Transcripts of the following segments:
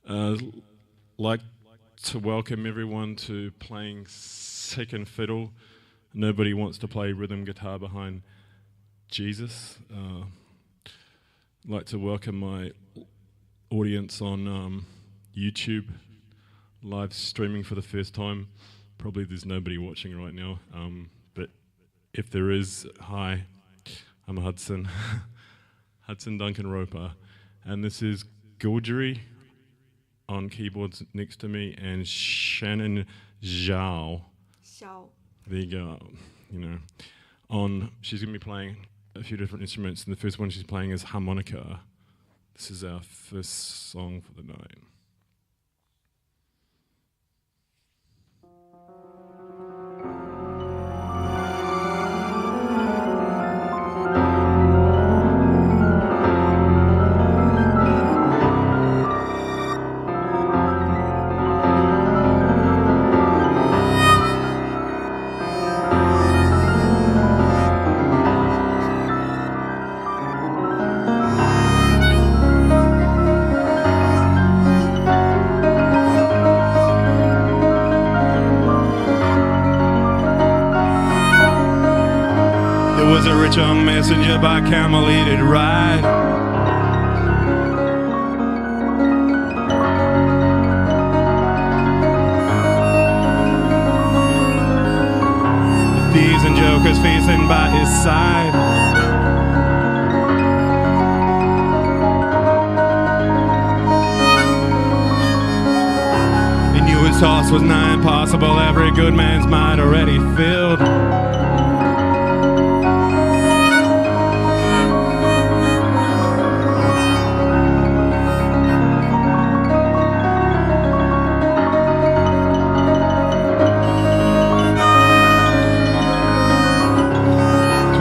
Like to welcome everyone to playing Second Fiddle. Nobody wants to play rhythm guitar behind Jesus. Like to welcome my audience on YouTube, live streaming for the first time. Probably there's nobody watching right now, but if there is, hi, I'm Hudson, Hudson Duncan Roper, and this is Gilgery on keyboards next to me, and Shannon Zhao. There you go. She's going to be playing a few different instruments, and the first one she's playing is harmonica. This is our first song for the night. Was a rich young messenger by camel-headed ride. The thieves and jokers facing by his side. He knew his task was nigh impossible, every good man's mind already filled.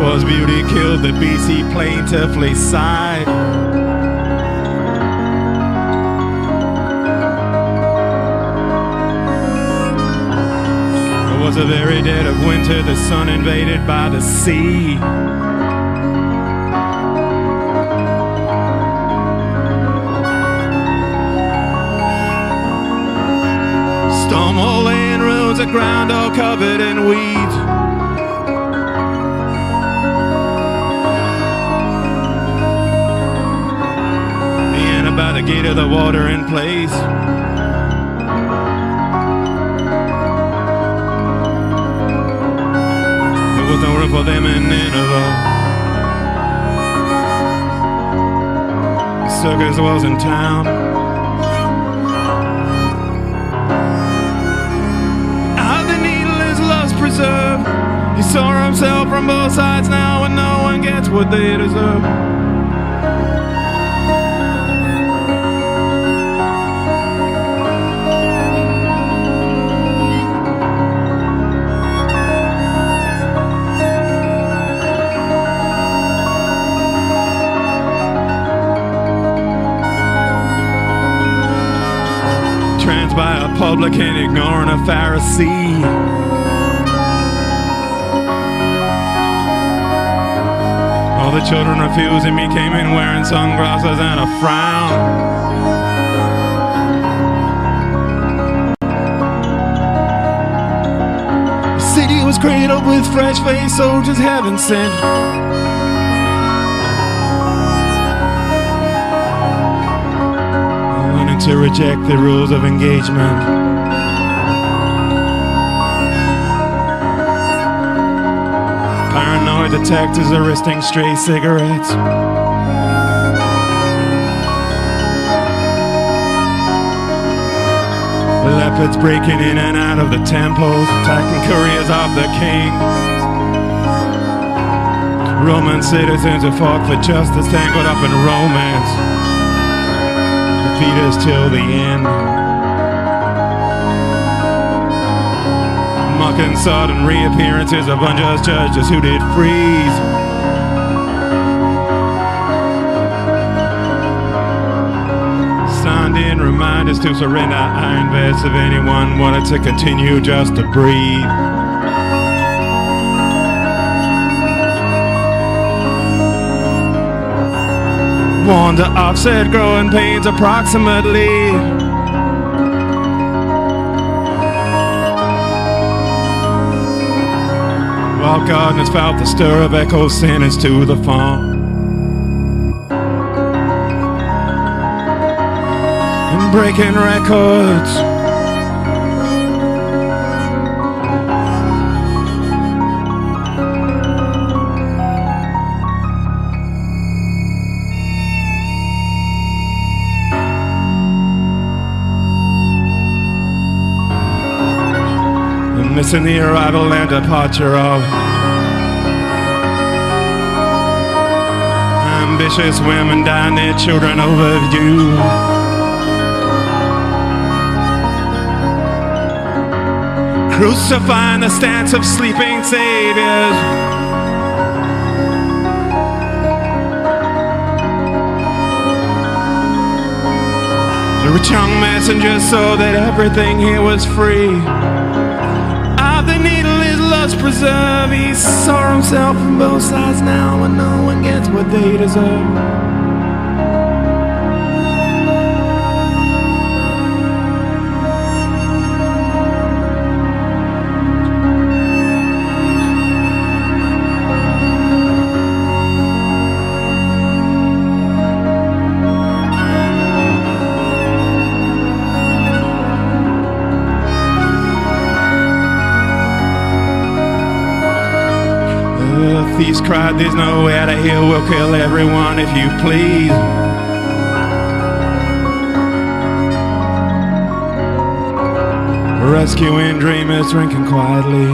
Was beauty killed the beast, he plaintively sighed. It was the very dead of winter, the sun invaded by the sea. Storm all lay in ruins, the ground all covered in weeds. By the gate of the water in place. There was no room for them in Nineveh. The circus was in town. How the needle is lost preserved. He saw himself from both sides now, and no one gets what they deserve. By a publican ignoring a Pharisee. All the children refused him, he came in wearing sunglasses and a frown. The city was cradled with fresh-faced soldiers heaven sent. To reject the rules of engagement. Paranoid detectives arresting stray cigarettes. Leopards breaking in and out of the temples, attacking couriers of the king. Roman citizens who fought for justice tangled up in romance. Feed us till the end. Mocking sudden reappearances of unjust judges who did freeze. Signed in reminders to surrender iron vests if anyone wanted to continue just to breathe. Warned to offset growing pains approximately. While gardeners felt the stir of echoes sentence to the farm. And breaking records. Missing the arrival and departure of ambitious women dying their children over you. Crucifying the stance of sleeping saviors. The rich young messenger saw that everything here was free. The needle is love's preserve. He saw himself from both sides now, and no one gets what they deserve. Thieves cried, there's no way out of here, we'll kill everyone if you please. Rescuing dreamers, drinking quietly.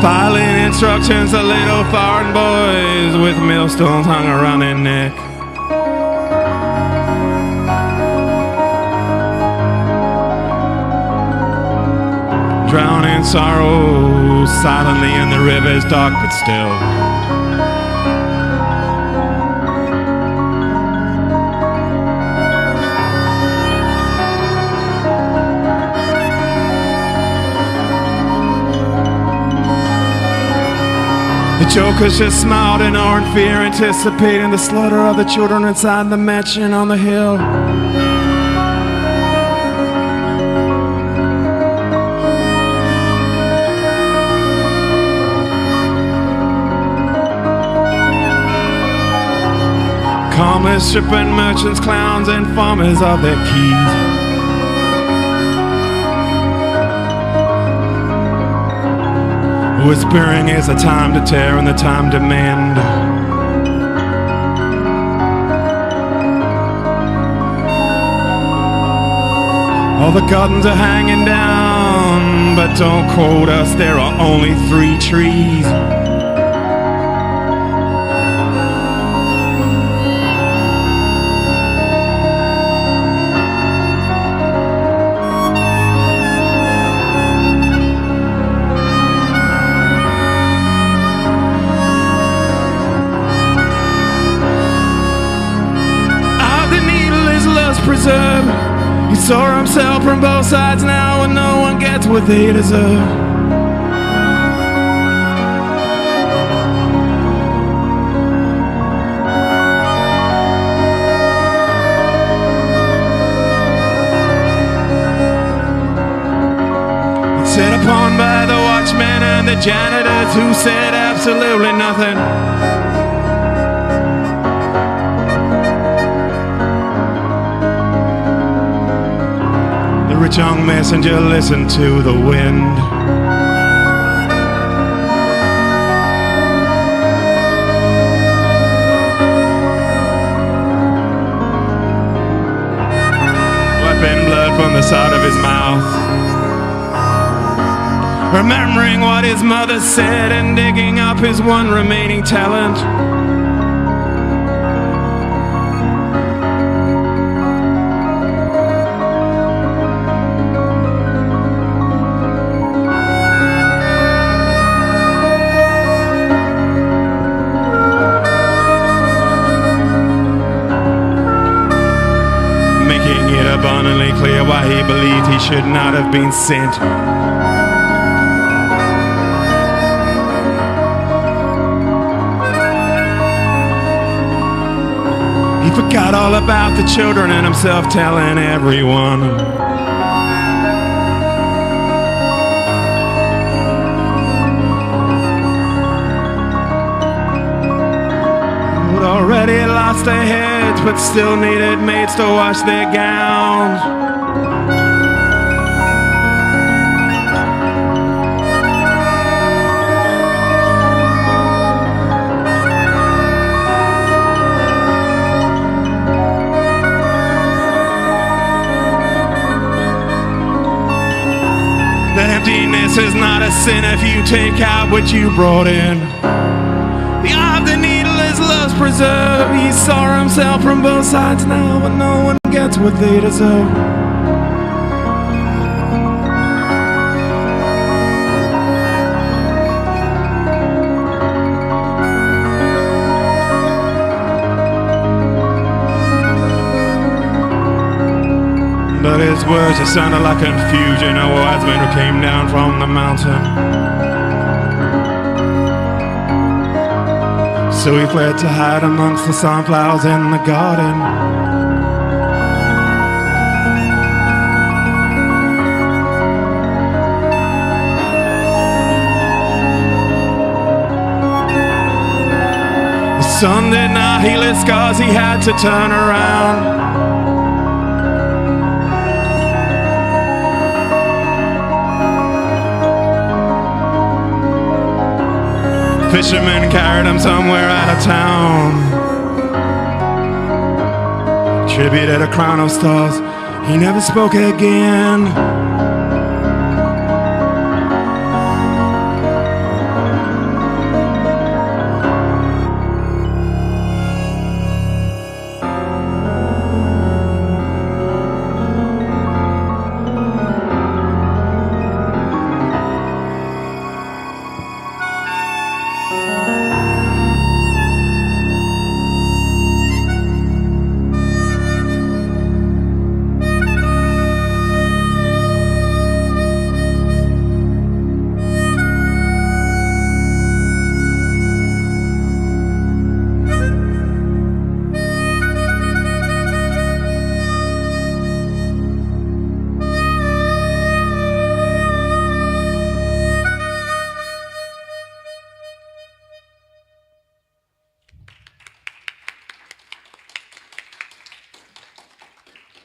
Filing instructions to little foreign boys with millstones hung around their neck. Drowning sorrow silently in the rivers, dark but still. The jokers just smiled in awe and fear, anticipating the slaughter of the children inside the mansion on the hill. Commerce stripping merchants, clowns, and farmers of their keys. Whispering is the time to tear and the time to mend. All the gardens are hanging down, but don't quote us, there are only 3 trees. Preserve. He saw himself from both sides now, and no one gets what they deserve. Set upon by the watchmen and the janitors who said absolutely nothing. The rich young messenger listened to the wind. Wiping blood from the side of his mouth, remembering what his mother said and digging up his one remaining talent. Making it abundantly clear why he believed he should not have been sent. He forgot all about the children and himself telling everyone. lost their heads, but still needed maids to wash their gowns. The emptiness is not a sin if you take out what you brought in. The eye of the needle is love's preserve. He saw himself from both sides now, but no one gets what they deserve. But his words just sounded like confusion. A wise man who came down from the mountain. So he fled to hide amongst the sunflowers in the garden. The sun did not heal his scars, he had to turn around. Fishermen carried him somewhere out of town. Tributed a crown of stars, he never spoke again.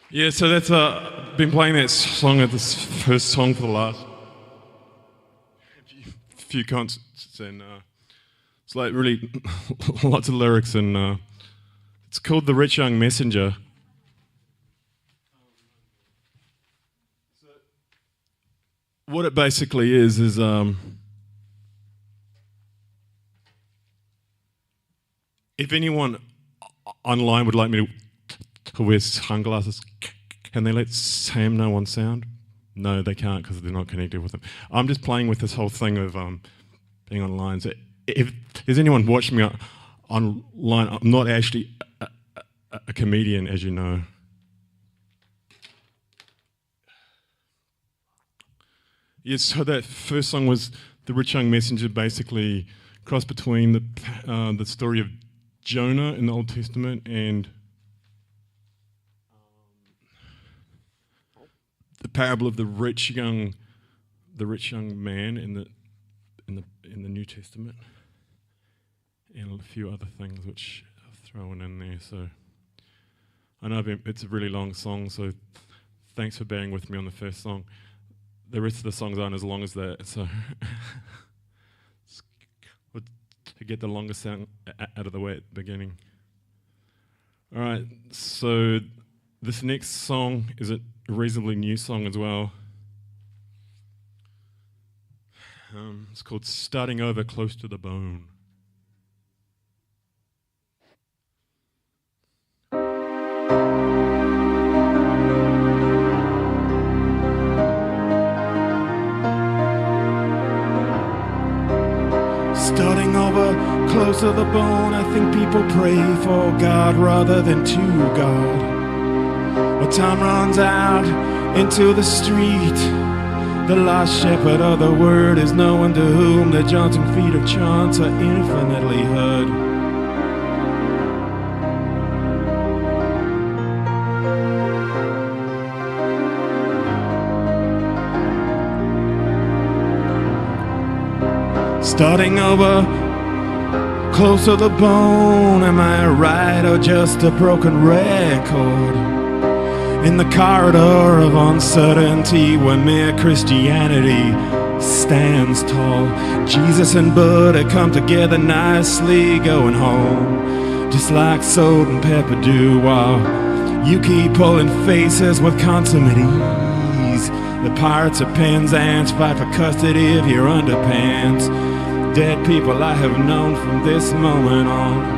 Yeah, so that's been playing that song at this first song for the last few concerts, and it's like really lots of lyrics, and it's called "The Rich Young Messenger." What it basically is if anyone online would like me to wear sunglasses, can they let Sam know on sound? No, they can't because they're not connected with them. I'm just playing with this whole thing of being online. So if there's anyone watching me online, I'm not actually a comedian, as you know. Yes, so that first song was "The Rich Young Messenger," basically cross between the story of Jonah in the Old Testament and the parable of the rich young man in the New Testament, and a few other things which I've thrown in there. So I know it's a really long song, so thanks for bearing with me on the first song. The rest of the songs aren't as long as that, so to get the longest sound out of the way at the beginning. All right, so this next song is a reasonably new song as well. It's called "Starting Over Close to the Bone." Starting over close to the bone, I think people pray for God rather than to God. But time runs out into the street. The lost shepherd of the word is no one to whom the jaunting feet of chance are infinitely heard. Starting over close to the bone. Am I right or just a broken record? In the corridor of uncertainty where mere Christianity stands tall, Jesus and Buddha come together nicely, going home just like salt and pepper do, while you keep pulling faces with consummate ease. The pirates of Penzance fight for custody of your underpants. Dead people I have known from this moment on.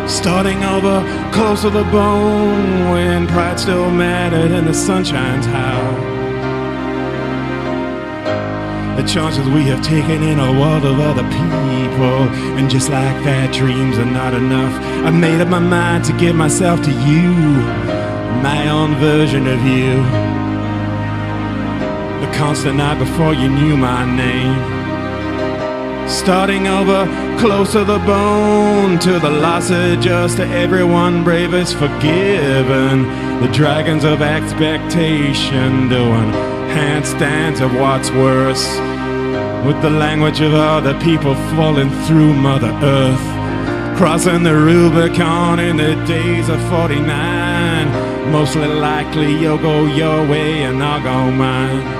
Starting over, close to the bone, when pride still mattered and the sun shines how. The chances we have taken in a world of other people, and just like that, dreams are not enough. I made up my mind to give myself to you, my own version of you. The constant night before you knew my name. Starting over, close to the bone, to the loss of just to everyone brave is forgiven. The dragons of expectation doing handstands of what's worse, with the language of other people falling through Mother Earth. Crossing the Rubicon in the days of 49. Mostly likely you'll go your way and I'll go mine.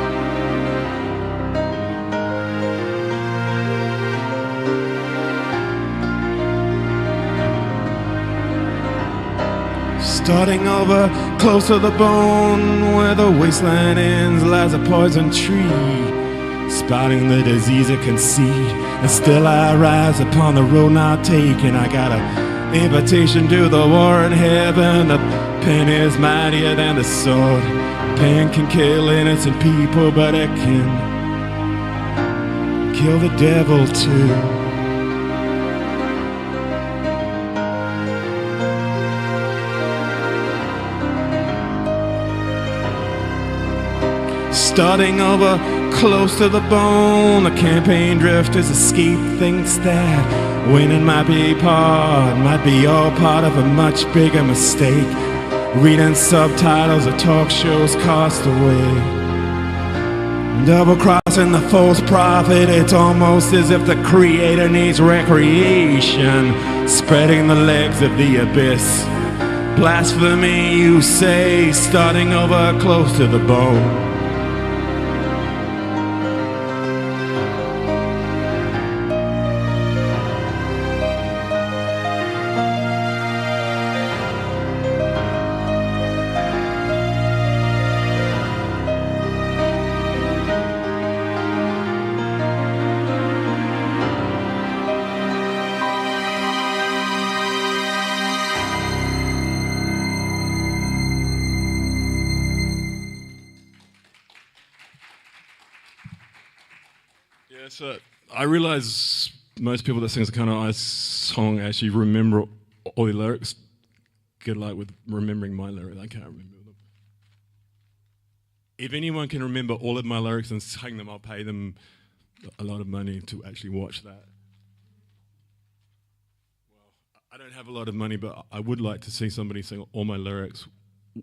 Starting over, close to the bone, where the wasteland ends lies a poison tree, spotting the disease of conceit. And still I rise upon the road not taken. I got an invitation to the war in heaven. The pen is mightier than the sword. Pen can kill innocent people, but it can kill the devil too. Starting over, close to the bone, the campaign drifters escape, thinks that winning might be all part of a much bigger mistake. Reading subtitles of talk shows cost away. Double-crossing the false prophet, it's almost as if the creator needs recreation, spreading the legs of the abyss. Blasphemy, you say, starting over, close to the bone. So I realize most people that sing a kind of ice song actually remember all the lyrics. Good luck with remembering my lyrics. I can't remember them. If anyone can remember all of my lyrics and sing them, I'll pay them a lot of money to actually watch that. Well, I don't have a lot of money, but I would like to see somebody sing all my lyrics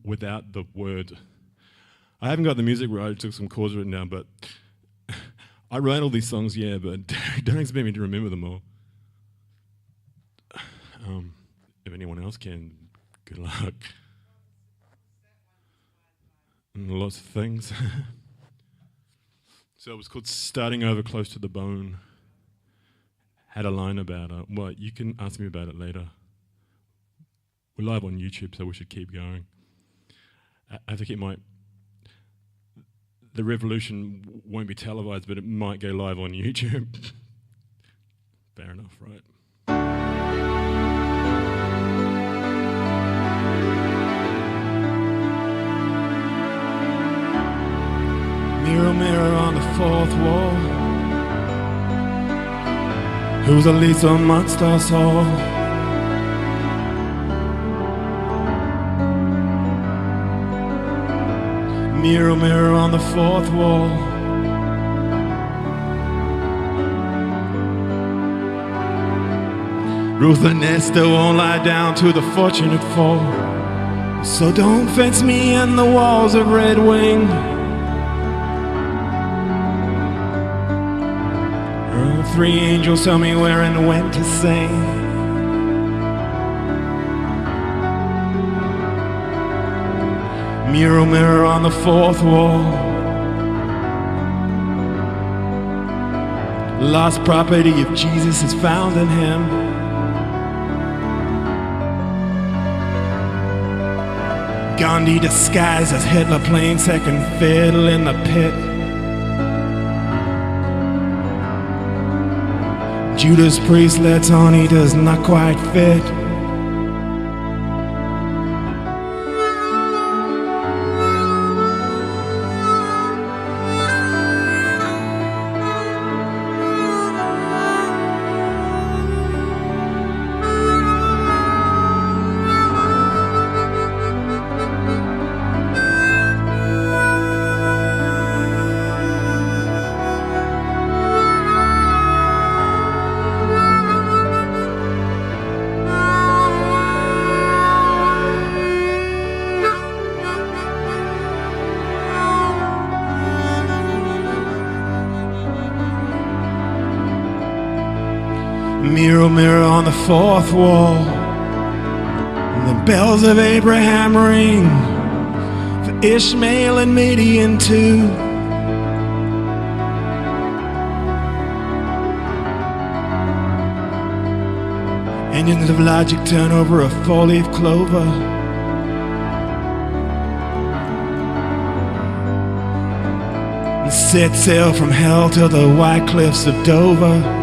without the word. I haven't got the music right. I took some chords written down, but I write all these songs, yeah, but don't expect me to remember them all. If anyone else can, good luck. And lots of things. So it was called Starting Over Close to the Bone. Had a line about it. Well, you can ask me about it later. We're live on YouTube, so we should keep going. I have to keep my... The revolution won't be televised, but it might go live on YouTube. Fair enough, right? Mirror, mirror on the fourth wall, who's the least amongst us all? Mirror, mirror on the fourth wall, Ruth and Esther won't lie down to the fortunate fall. So don't fence me in the walls of Red Wing. Three angels tell me where and when to sing. Mirror, mirror on the fourth wall, lost property if Jesus is found in him. Gandhi disguised as Hitler playing second fiddle in the pit. Judas Priest lets on he does not quite fit. Mirror, mirror on the fourth wall, and the bells of Abraham ring for Ishmael and Midian too. Engines of logic turn over a four-leaf clover. And set sail from hell to the white cliffs of Dover.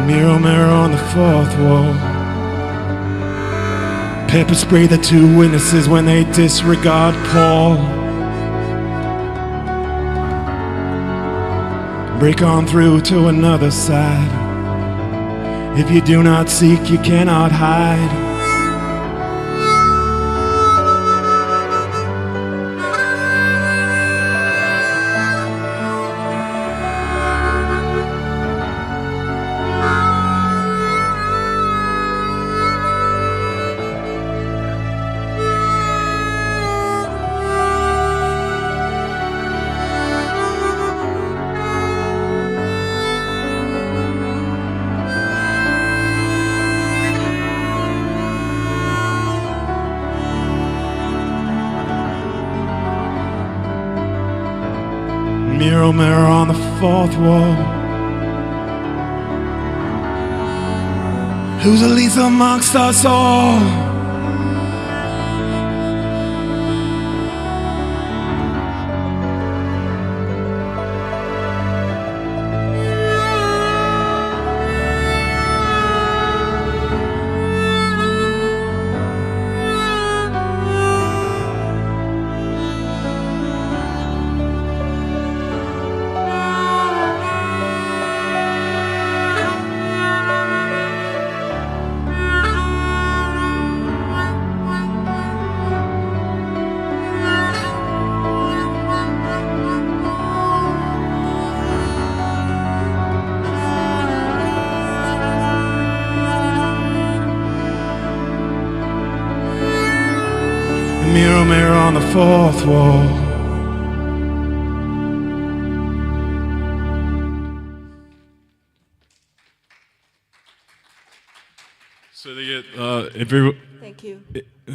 Mirror, mirror on the fourth wall, pepper spray the two witnesses when they disregard Paul. Break on through to another side. If you do not seek, you cannot hide. Mirror, mirror on the fourth wall, who's the least amongst us all? Mirror, mirror on the fourth wall. So they get Thank you.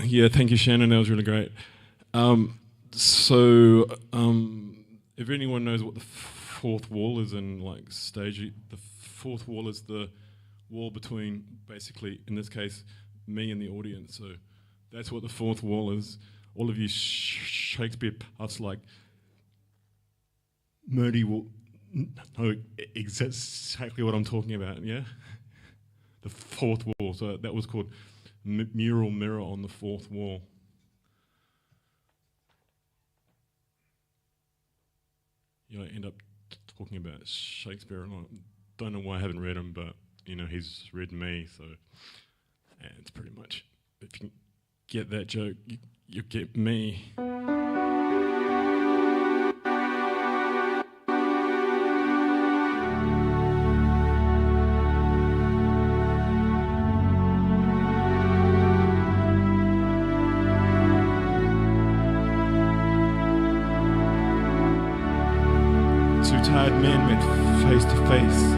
Yeah, thank you, Shannon. That was really great. If anyone knows what the fourth wall is in like stage, the fourth wall is the wall between, basically, in this case, me and the audience. So that's what the fourth wall is. All of you Shakespeare puffs like Murdy will know exactly what I'm talking about, yeah? The fourth wall. So that was called Mural Mirror on the Fourth Wall. I end up talking about Shakespeare. I don't know why I haven't read him, but he's read me, so it's pretty much, if you can get that joke, you get me. Two tired men met face to face.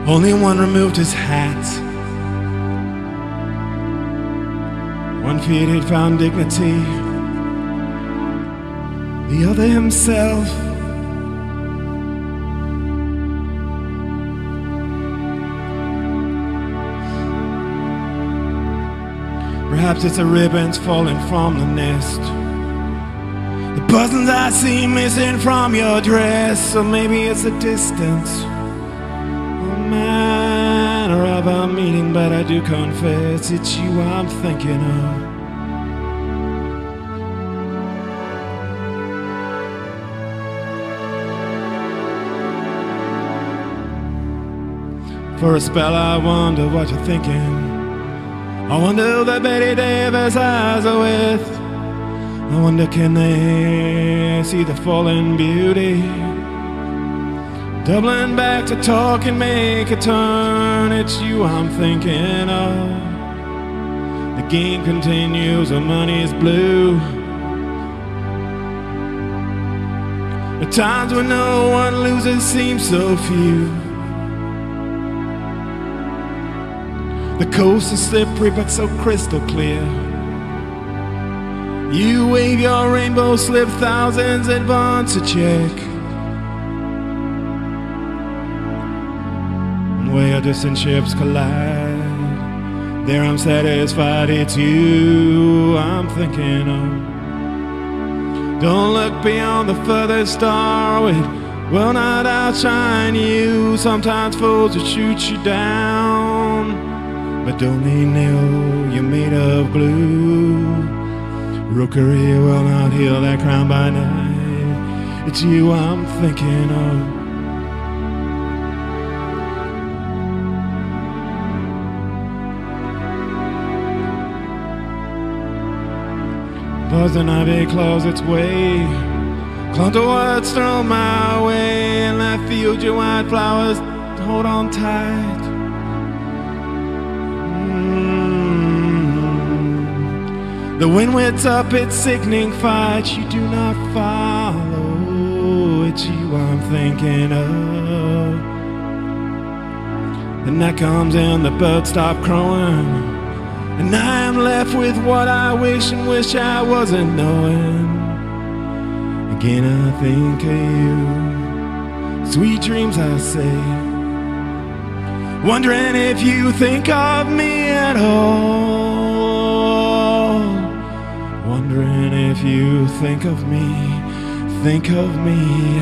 Only one removed his hat. One feared he'd found dignity, the other himself. Perhaps it's the ribbons falling from the nest, the buttons I see missing from your dress, or maybe it's the distance, a manner of a meeting, but I do confess it's you I'm thinking of. For a spell I wonder what you're thinking. I wonder who the Betty Davis eyes are with. I wonder can they see the fallen beauty? Doubling back to talk and make a turn. It's you I'm thinking of. The game continues, the money's blue. The times when no one loses seem so few. The coast is slippery but so crystal clear. You wave your rainbow slip, thousands advance a check. And where distant ships collide, there I'm satisfied it's you I'm thinking of. Don't look beyond the furthest star, it will not outshine you. Sometimes fools will shoot you down, but don't they know you're made of glue? Rookery will not heal that crown by night. It's you I'm thinking of. Poison ivy claws its way, clung to what's thrown my way. In that field your white flowers hold on tight. The wind whips up its sickening fight. You do not follow. It's you I'm thinking of. The night comes and the birds stop crowing, and I am left with what I wish and wish I wasn't knowing. Again I think of you, sweet dreams I say, wondering if you think of me at all. Wondering if you think of me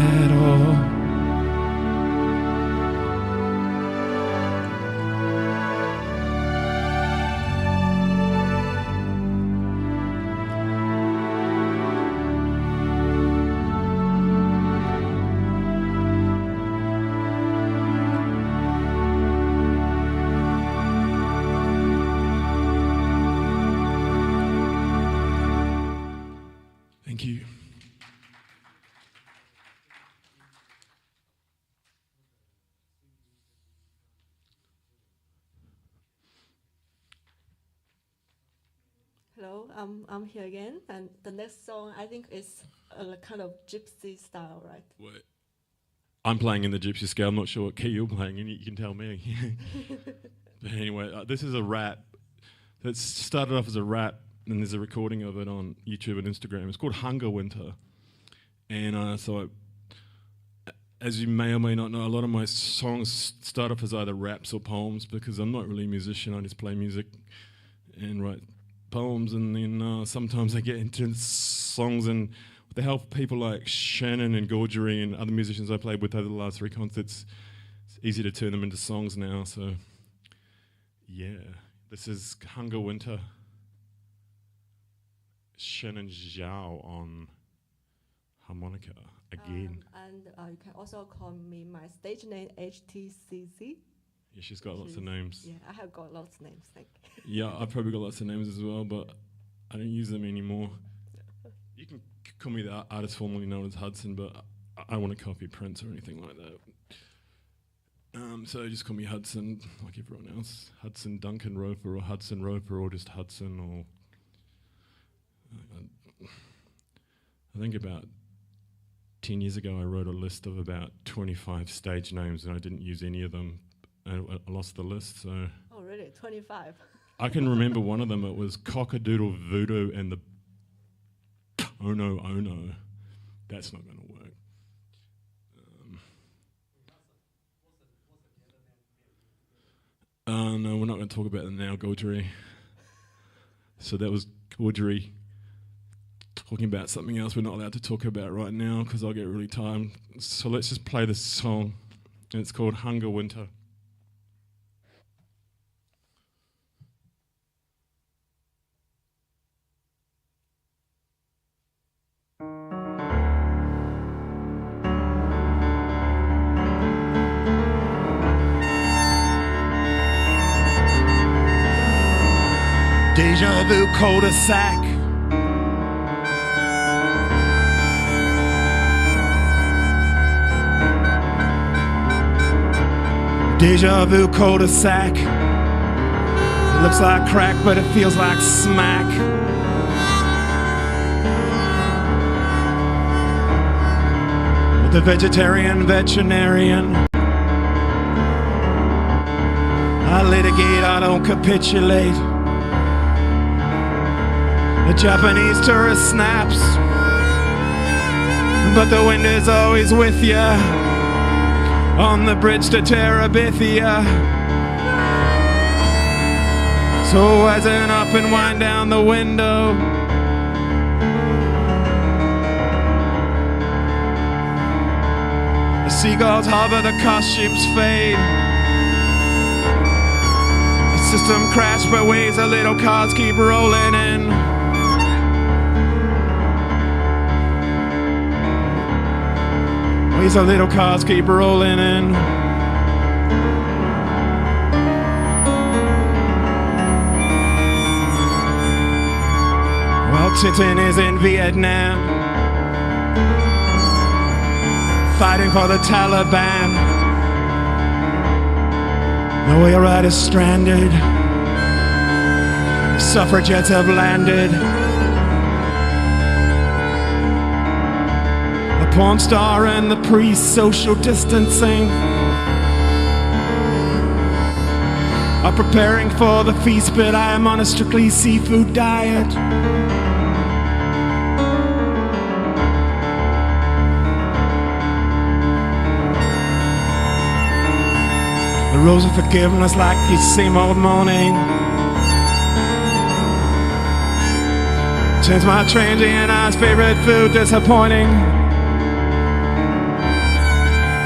at all. Thank you. Hello, I'm here again, and the next song I think is a kind of gypsy style, right? What? I'm playing in the gypsy scale. I'm not sure what key you're playing in. You can tell me. But anyway, this is a rap that started off as a rap, and there's a recording of it on YouTube and Instagram. It's called Hunger Winter. And as you may or may not know, a lot of my songs start off as either raps or poems, because I'm not really a musician. I just play music and write poems, and then sometimes I get into songs, and with the help of people like Shannon and Gorgery and other musicians I played with over the last 3 concerts, it's easy to turn them into songs now. So yeah, this is Hunger Winter. Shannon Zhao on harmonica again. And you can also call me my stage name HTCC. Yeah, she's got lots of names. Yeah, I have got lots of names. Thank you. Yeah, I've probably got lots of names as well, but I don't use them anymore. You can call me the artist formerly known as Hudson, but I don't want to copy Prince or anything like that. So just call me Hudson, like everyone else. Hudson Duncan Roper, or Hudson Roper, or just Hudson, or... I think about 10 years ago I wrote a list of about 25 stage names and I didn't use any of them. I lost the list, so... Oh, really? 25? I can remember one of them. It was Cockadoodle Voodoo and the Ono Ono. That's not going to work. No, we're not going to talk about it now, Gaudry. So that was Gaudry talking about something else we're not allowed to talk about right now because I'll get really tired. So let's just play this song. And it's called Hunger Winter. Deja vu cul-de-sac. Deja vu cul-de-sac. It looks like crack, but it feels like smack. With the vegetarian veterinarian. I litigate, I don't capitulate. The Japanese tourist snaps, but the wind is always with ya on the bridge to Terabithia. So wising up and wind down the window. The seagulls hover, the costumes fade. The system crashed, but waves of little cars keep rolling in. Waves of little cars keep rolling in. While Tintin is in Vietnam, fighting for the Taliban. The wheelwright is stranded. The suffragettes have landed. The porn star and the priest social distancing are preparing for the feast, but I am on a strictly seafood diet. The rose of forgiveness like the same old morning. Change my transient eyes, favorite food disappointing.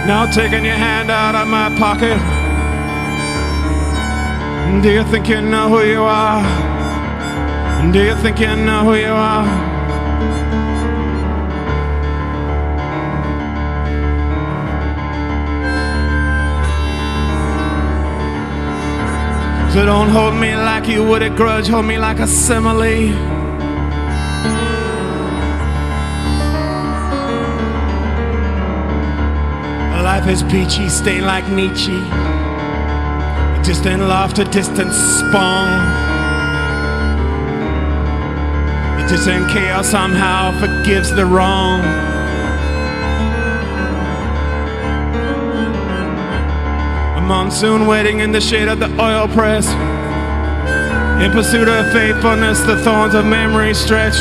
Now taking your hand out of my pocket. Do you think you know who you are? Do you think you know who you are? So don't hold me like you would a grudge, hold me like a simile. Life is peachy, stained like Nietzsche. Distant laughter, distant spawn. The distant chaos somehow forgives the wrong. A monsoon waiting in the shade of the oil press. In pursuit of faithfulness, the thorns of memory stretch.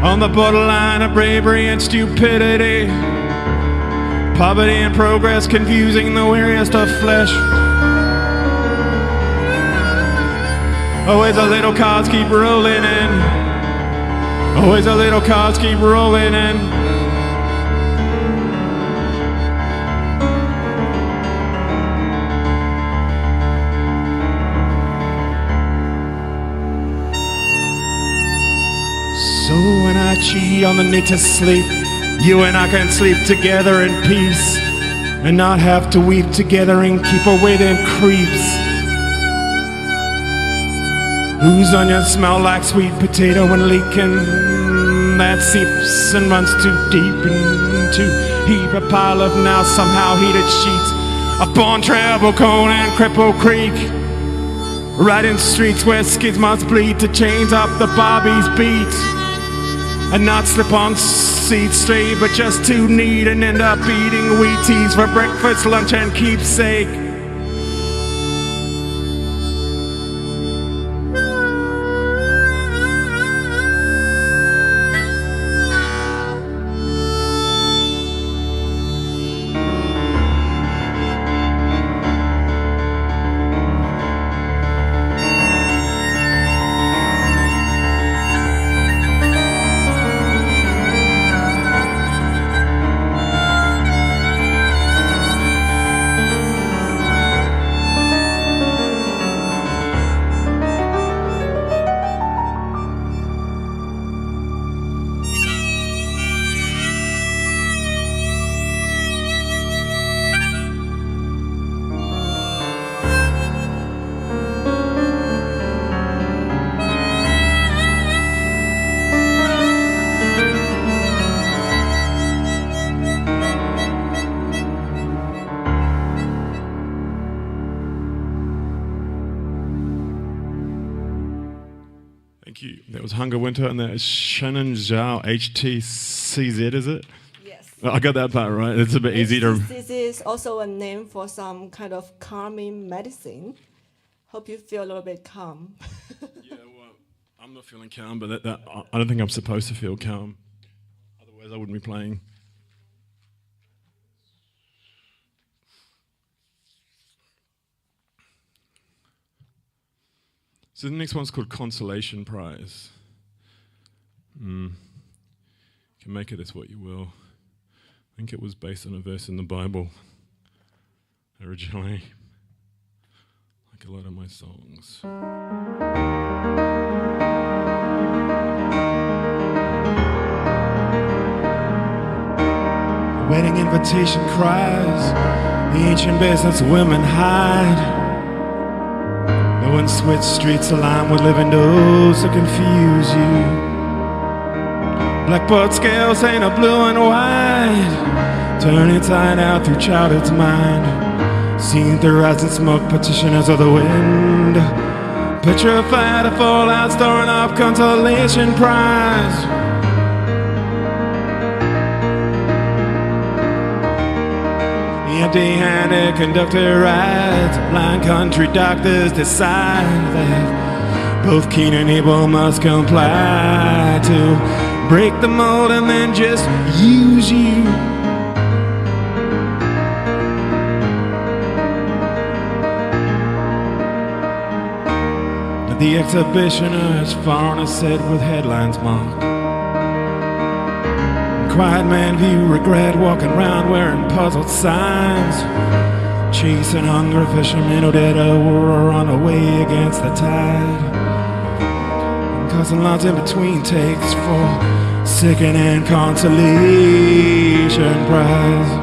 On the borderline of bravery and stupidity. Poverty and progress confusing the weariest of flesh. Always the little cars keep rolling in. Always the little cars keep rolling in. So when I I cheat on the need to sleep, you and I can sleep together in peace and not have to weep together and keep away them creeps whose onions smell like sweet potato and leaking that seeps and runs too deep into heap a pile of now somehow heated sheets upon Treble Cone and Cripple Creek, right in streets where skids must bleed to change up the Bobby's beat and not slip on seats straight, but just too neat and end up eating Wheaties for breakfast, lunch, and keepsake. That was Hunger Winter, and that is Shannon Zhao, HTCZ, is it? Yes. I got that part right. It's a bit easy to... This is also a name for some kind of calming medicine. Hope you feel a little bit calm. Yeah, well, I'm not feeling calm, but I don't think I'm supposed to feel calm. Otherwise, I wouldn't be playing. So the next one's called Consolation Prize. You can make it as what you will. I think it was based on a verse in the Bible originally, like a lot of my songs. The wedding invitation cries, the ancient business women hide. No one switch streets aligned with living doors to confuse you. Blackboard scales ain't a blue and white, turn inside out through childhood's mind. Seen through eyes and smoke, petitioners of the wind. Petrified of fallout, storing up consolation prize. Empty-handed conductor rides, blind country doctors decide that both keen and able must comply to break the mold and then just use you. The exhibitioners foreigners said with headlines marked. Quiet man view regret, walking around wearing puzzled signs, chasing hungry fishermen who did a war run away against the tide, and causing lines in between takes for sickening consolation prize.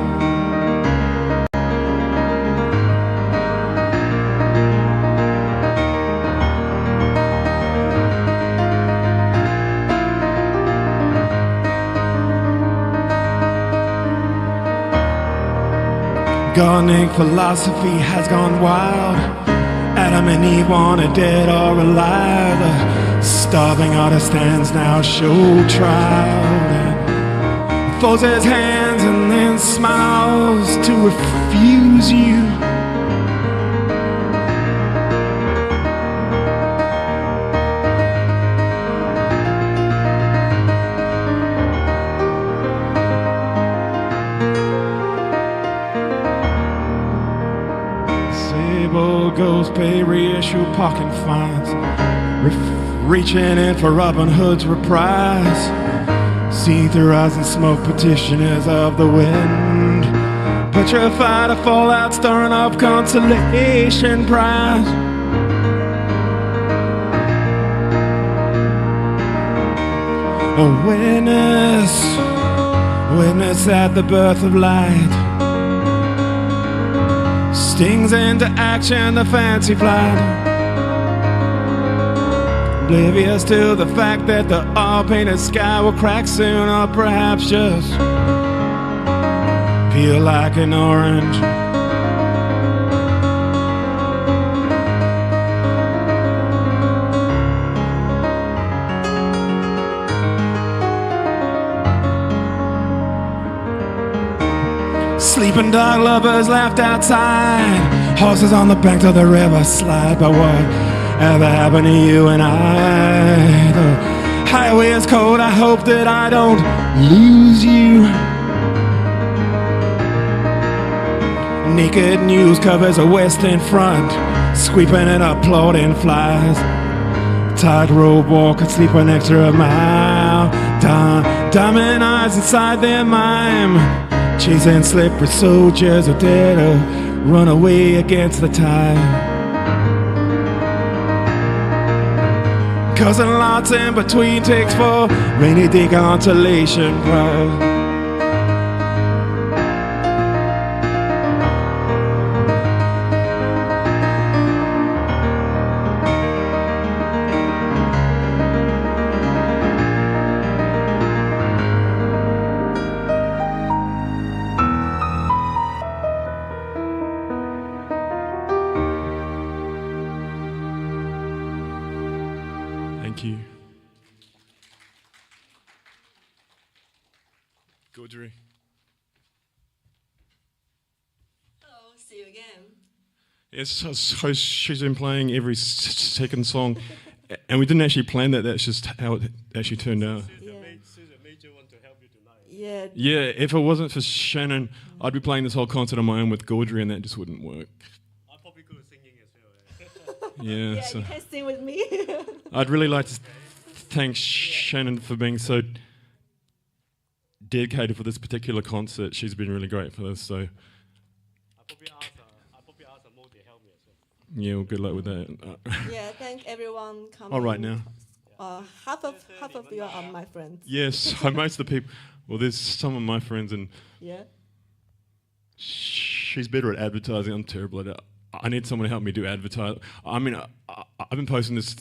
Gardening philosophy has gone wild. Adam and Eve wanted dead or alive. The starving artist stands now show trial and folds his hands and then smiles to refuse you. Ghost pay reissue parking fines, reaching in for Robin Hood's reprise. See through eyes and smoke, petitioners of the wind, petrified of fallout, stirring up consolation prize. A witness, witness at the birth of light. Stings into action the fancy flight. Oblivious to the fact that the all-painted sky will crack soon, or perhaps just peel like an orange. Sleeping dog lovers laughed outside. Horses on the banks of the river slide. But whatever happened to you and I? The highway is cold, I hope that I don't lose you. Naked news covers a western front, sweeping and applauding flies. Tightrope walker sleeping an extra mile. Diamond eyes inside their mime. Chasing slippery soldiers who dare to run away against the tide. Cousin lots in between takes for rainy day consolation prize. Thank you. Gaudry. Hello, see you again. Yes, so she's been playing every second song, and we didn't actually plan that. That's just how it actually turned out. She's a major one to help you tonight. Yeah. Yeah, if it wasn't for Shannon, I'd be playing this whole concert on my own with Gaudry, and that just wouldn't work. I probably could singing as well. Yeah, Yeah, so you can sing with me. I'd really like to thank Shannon for being so dedicated for this particular concert. She's been really great for this, so I probably ask Mo to help me as well. yeah, well, good luck with that. Yeah, thank everyone coming. All right now. Half of you are my friends. Yes, so most of the people, well, there's some of my friends, and Yeah. she's better at advertising. I'm terrible at it. I need someone to help me do advertising. I mean, I've been posting these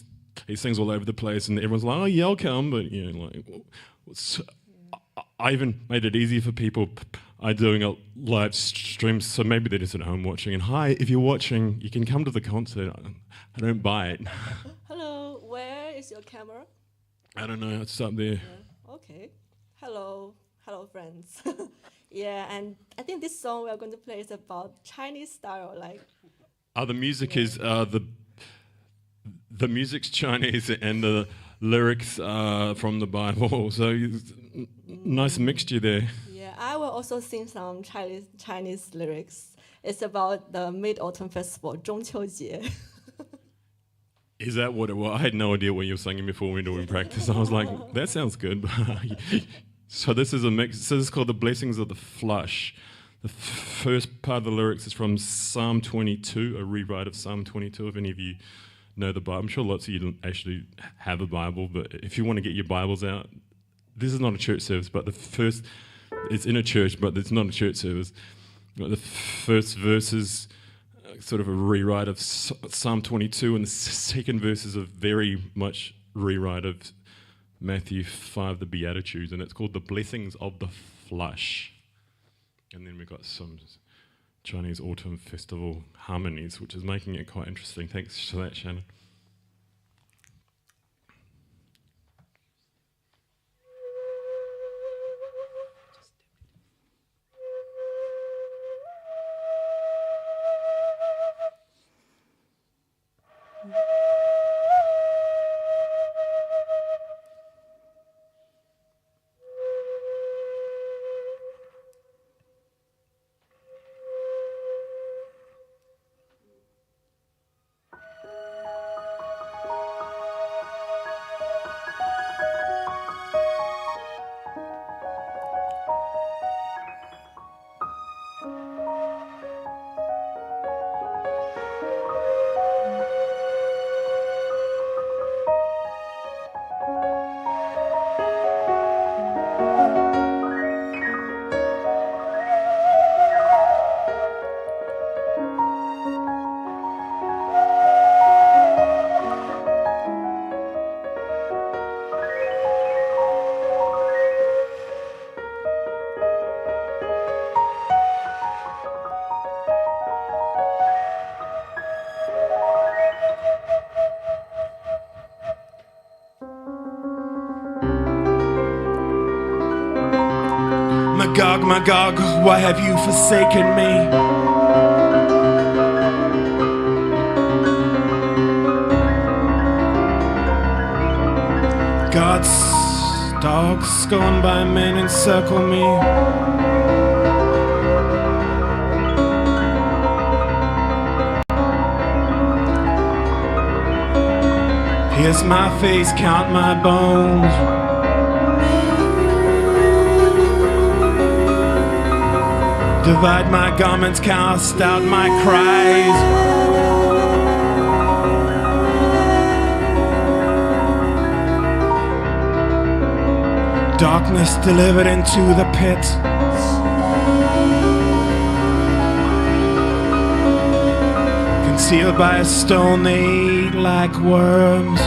things all over the place, and everyone's like, "Oh yeah, I'll come," but you know, like, I even made it easy for people. I'm doing a live stream, so maybe they're just at home watching. And hi, if you're watching, you can come to the concert. I don't buy it. Hello, where is your camera? I don't know. It's up there. Yeah. Okay. Hello, friends. Yeah, and I think this song we are going to play is about Chinese style, like. The music is the music's Chinese and the lyrics are from the Bible. So nice mixture there. Yeah, I will also sing some Chinese lyrics. It's about the Mid-Autumn Festival, 中秋节. Is that what it was? I had no idea what you were singing before we were doing practice. I was like, that sounds good. So this is a mix. So this is called The Blessings of the Flush. The first part of the lyrics is from Psalm 22, a rewrite of Psalm 22, if any of you know the Bible. I'm sure lots of you don't actually have a Bible, but if you want to get your Bibles out, this is not a church service, but the first, it's in a church, but it's not a church service. But the first verse is sort of a rewrite of Psalm 22, and the second verse is a very much rewrite of Matthew 5, the Beatitudes, and it's called The Blessings of the Flush. And then we've got some Chinese Autumn Festival harmonies, which is making it quite interesting. Thanks for that, Shannon. Magog, Magog, why have you forsaken me? God's dogs scorned by men encircle me. Pierce my face, count my bones. Divide my garments, cast out my cries. Darkness delivered into the pit. Concealed by a stone, they eat like worms.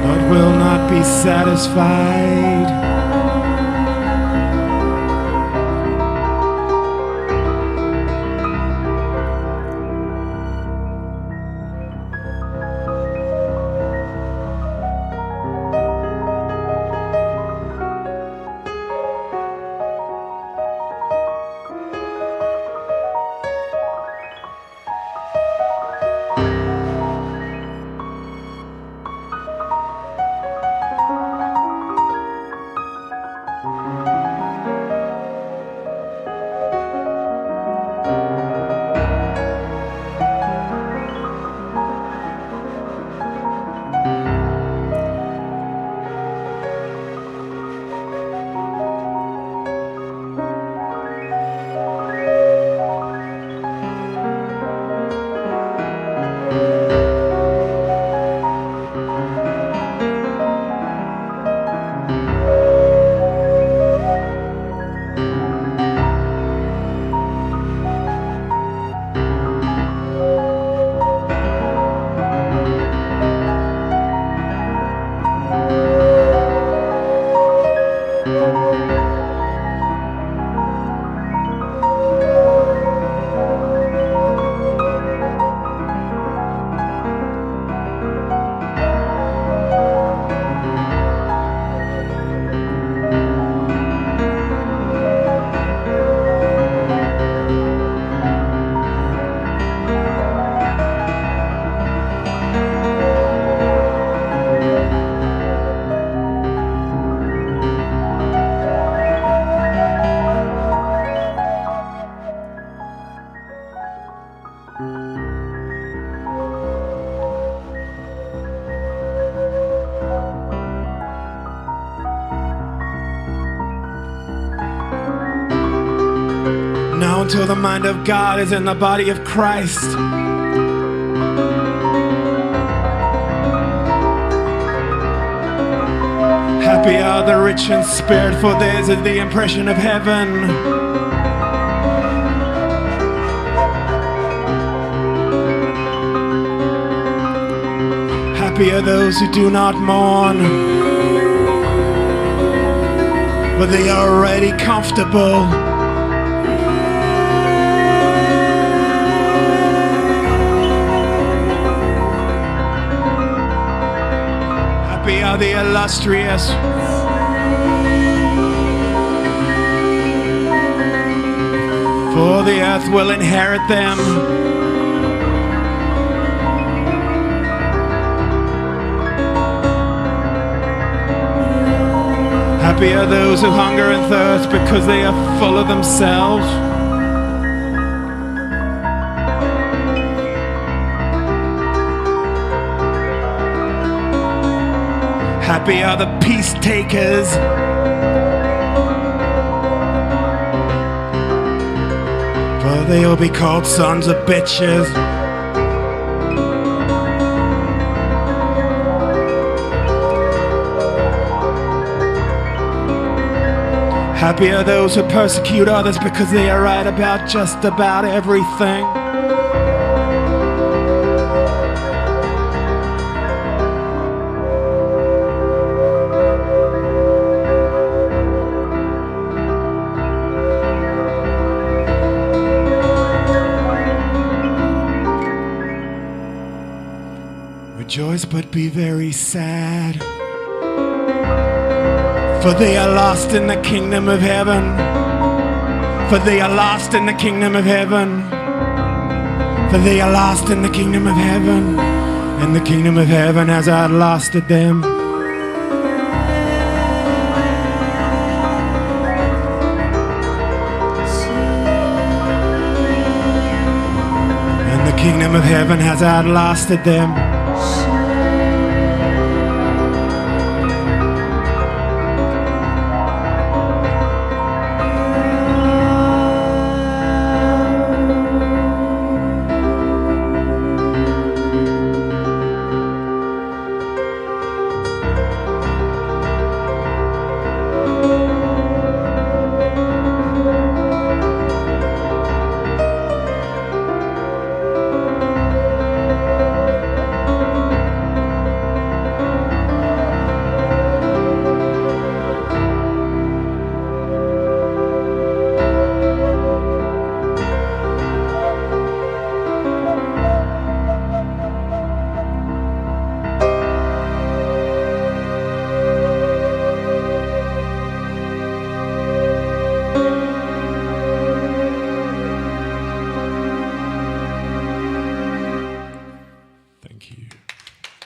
But will not be satisfied. Now until the mind of God is in the body of Christ. Happy are the rich in spirit, for theirs is the impression of heaven. Happy are those who do not mourn, but they are already comfortable. Happy are the illustrious, for the earth will inherit them. Happy are those who hunger and thirst because they are full of themselves. Happy are the peace takers, for they will be called sons of bitches. Happy are those who persecute others because they are right about just about everything. Rejoice but be very sad, for they are lost in the kingdom of heaven. For they are lost in the kingdom of heaven. For they are lost in the kingdom of heaven. And the kingdom of heaven has outlasted them. And the kingdom of heaven has outlasted them.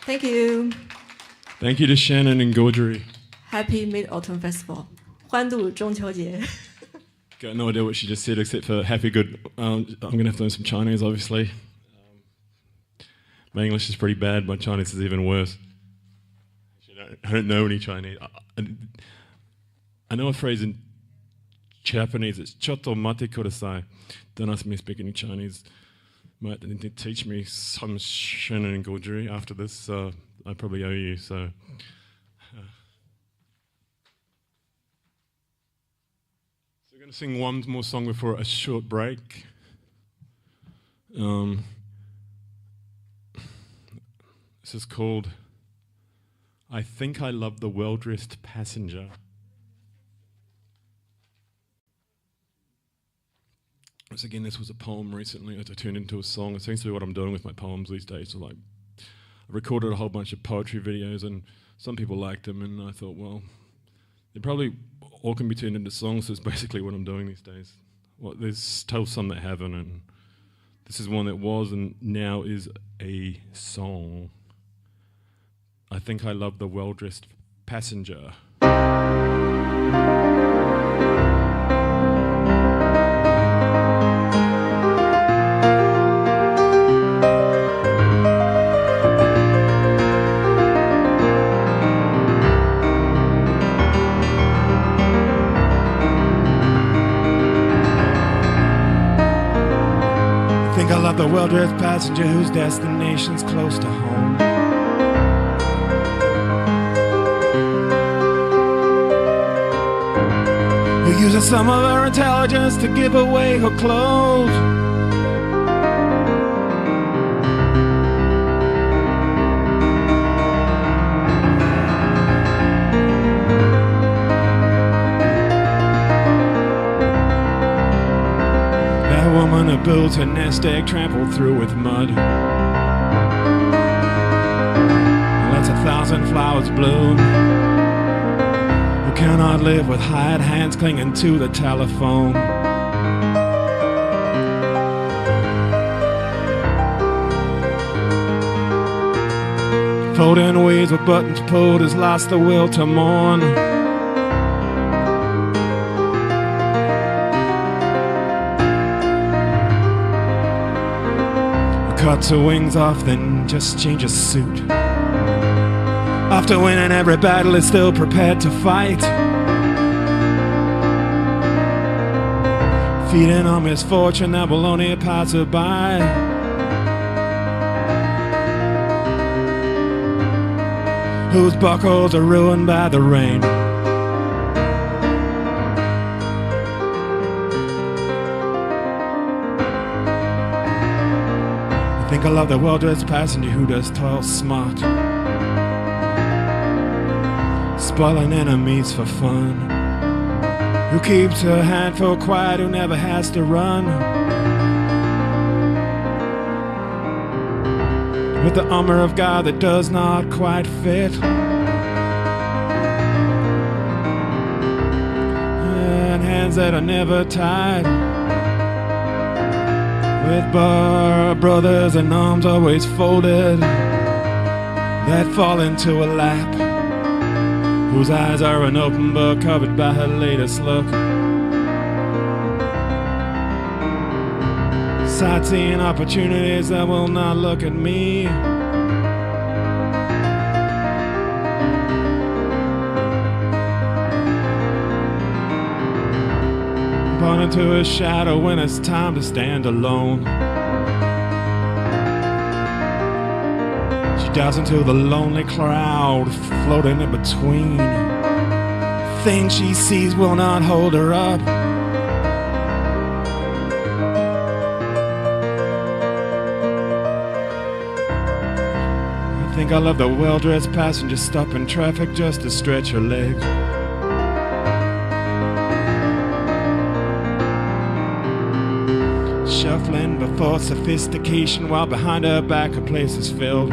Thank you. Thank you to Shannon and Gaudry. Happy Mid-Autumn Festival. 欢度中秋节. Got no idea what she just said except for happy good. I'm going to have to learn some Chinese, obviously. My English is pretty bad. My Chinese is even worse. I don't know any Chinese. I know a phrase in Japanese. It's "Chotto mate kudasai." Don't ask me to speak any Chinese. Might need to teach me some Shannon and Gaudry after this. I probably owe you. So we're going to sing one more song before a short break. This is called "I Think I Love the Well-Dressed Passenger." So again, this was a poem recently that I turned into a song. It seems to be what I'm doing with my poems these days. So like, I recorded a whole bunch of poetry videos, and some people liked them, and I thought, well, they probably all can be turned into songs. So it's basically what I'm doing these days. Well, there's still some that haven't, and this is one that was and now is a song. I think I love the well-dressed passenger. I love the well-dressed passenger whose destination's close to home. Who uses some of her intelligence to give away her clothes. Who builds her nest egg trampled through with mud, and lets 1,000 flowers bloom, who cannot live with hired hands clinging to the telephone. Folding weeds with buttons pulled has lost the will to mourn. Cuts her wings off, then just changes suit. After winning every battle, is still prepared to fight, feeding on misfortune that will only pass her by. Whose buckles are ruined by the rain. I think I love the well-dressed passenger who does toil smart, spoiling enemies for fun, who keeps her handful quiet, who never has to run, with the armor of God that does not quite fit. And hands that are never tied, with brothers and arms always folded, that fall into a lap, whose eyes are an open book covered by her latest look. Sightseeing opportunities that will not look at me. Pointing to a shadow when it's time to stand alone. She dives into the lonely crowd, floating in between. Things she sees will not hold her up. I think I love the well-dressed passenger stopping traffic just to stretch her legs. Shuffling before sophistication while behind her back her place is filled.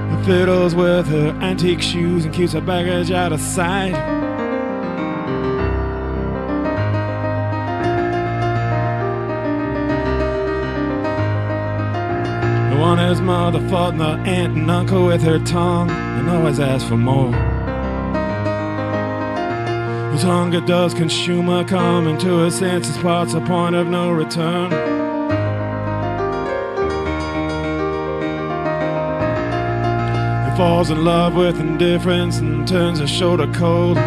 Her fiddles with her antique shoes and keeps her baggage out of sight. The one whose mother fought the aunt and uncle with her tongue and always asked for more. Whose hunger does consume her, coming to her senses, parts a point of no return. Who falls in love with indifference and turns her shoulder cold.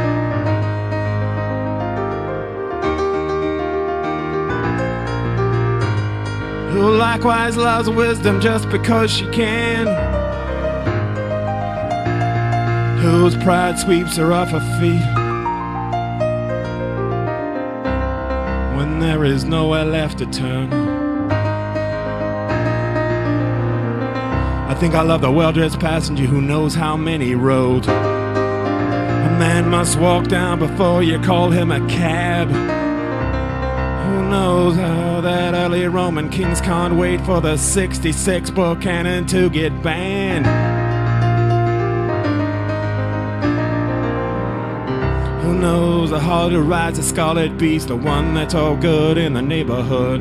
Who likewise loves wisdom just because she can. Whose pride sweeps her off her feet when there is nowhere left to turn. I think I love the well-dressed passenger who knows how many roads a man must walk down before you call him a cab. Who knows how that early Roman kings can't wait for the 66 book cannon to get banned. Who knows how to ride the scarlet beast, the one that's all good in the neighborhood.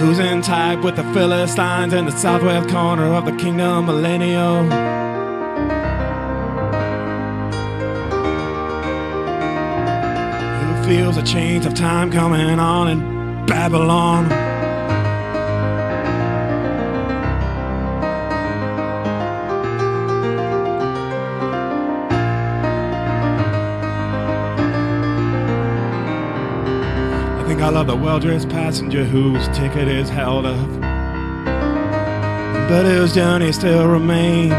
Who's in type with the Philistines in the southwest corner of the kingdom millennial. Who feels the change of time coming on in Babylon. I love the well-dressed passenger whose ticket is held up, but whose journey still remains.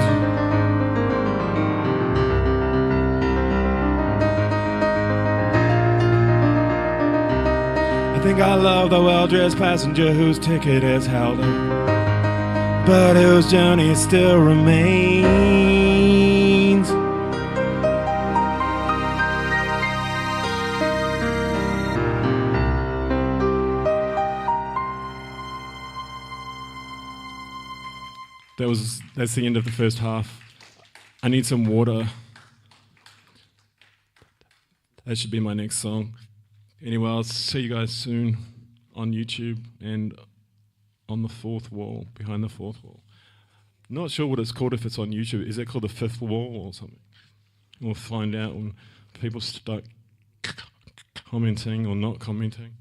I think I love the well-dressed passenger whose ticket is held up, but whose journey still remains. That's the end of the first half. I need some water. That should be my next song. Anyway, I'll see you guys soon on YouTube and on the fourth wall, behind the fourth wall. Not sure what it's called if it's on YouTube. Is it called the fifth wall or something? We'll find out when people start commenting or not commenting.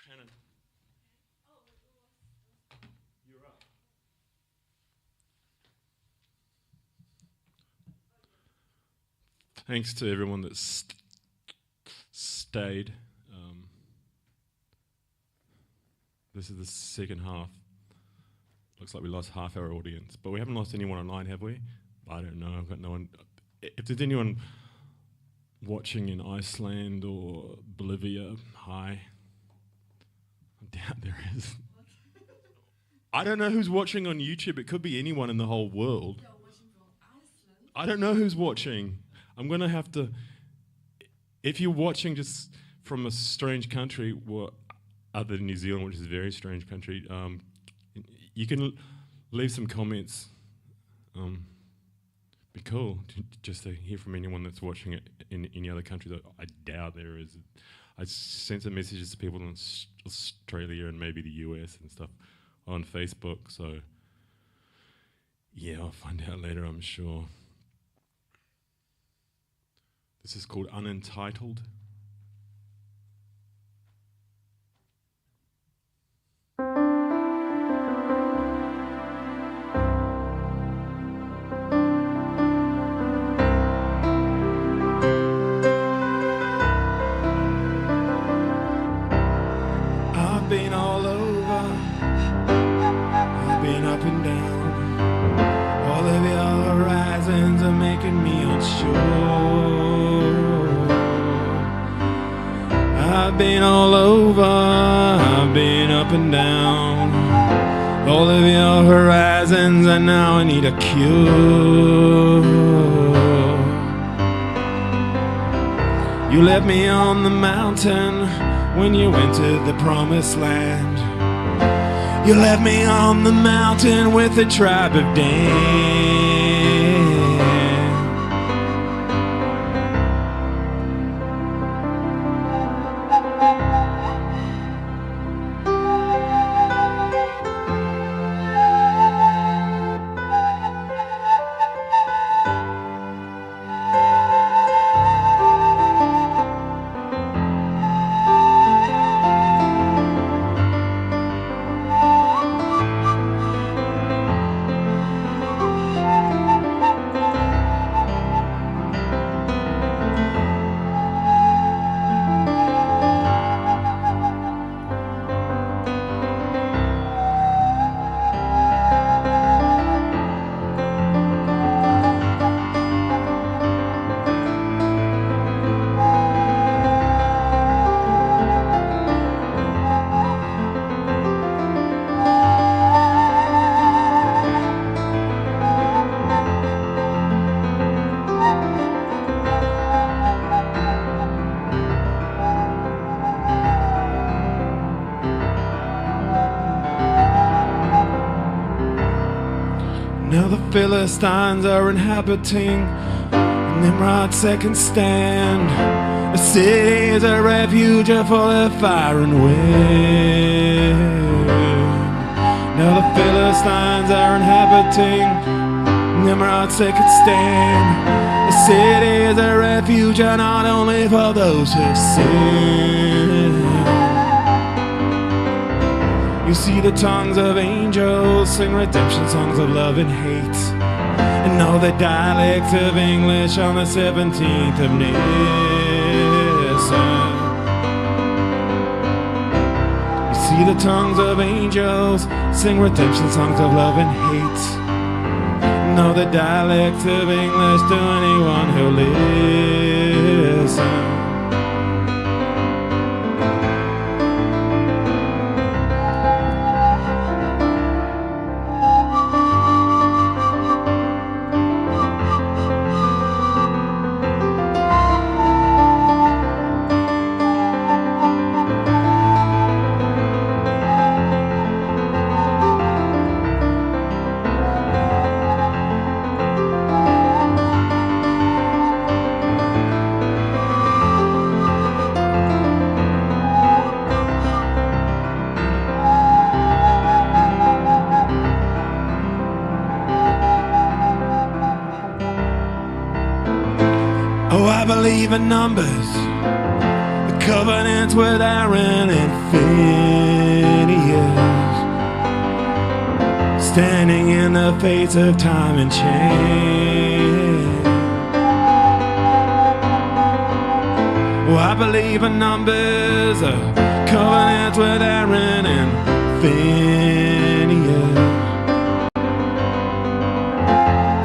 Shannon. You're up. Thanks to everyone that stayed. This is the second half. Looks like we lost half our audience, but we haven't lost anyone online, have we? I don't know. I've got no one. If there's anyone watching in Iceland or Bolivia, hi. I doubt there is. I don't know who's watching on YouTube. It could be anyone in the whole world. You're watching from Iceland? I don't know who's watching. I'm going to have to... If you're watching just from a strange country, well, other than New Zealand, which is a very strange country, you can leave some comments. Be cool just to hear from anyone that's watching it in any other country. I doubt there is. I sent some messages to people in Australia and maybe the US and stuff on Facebook. So yeah, I'll find out later, I'm sure. This is called Unentitled. I've been all over, I've been up and down. All of your horizons are making me unsure. I've been all over, I've been up and down. All of your horizons, and now I need a cure. You left me on the mountain when you went to the promised land. You left me on the mountain with the tribe of Dan. Now the Philistines are inhabiting Nimrod's second stand. The city is a refuge full of fire and wind. Now the Philistines are inhabiting Nimrod's second stand. The city is a refuge not only for those who've sinned. You see the tongues of angels sing redemption songs of love and hate, and all the dialects of English on the 17th of Nisan. You see the tongues of angels sing redemption songs of love and hate, and all the dialects of English to anyone who listens. Oh, I believe in numbers, the covenants with Aaron and Phineas, standing in the face of time and change. Well, I believe in numbers, covenants with Aaron and Phineas.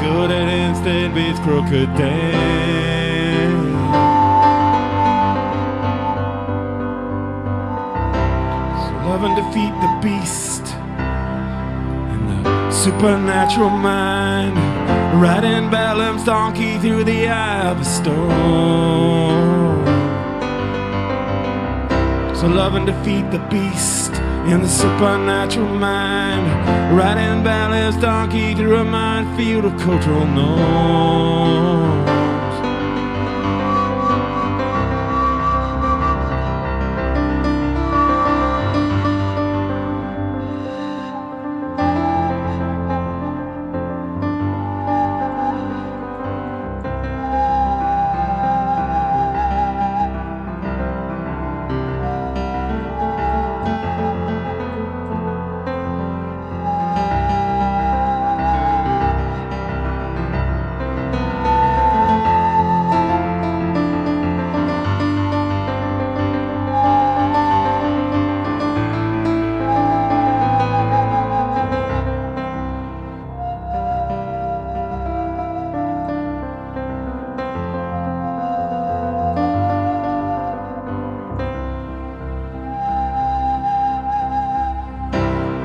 Good at instant beats crooked days. So love and defeat the beast and the supernatural mind, riding Balaam's donkey through the eye of a storm. So love and defeat the beast in the supernatural mind, riding Balaam's donkey through a minefield of cultural norms.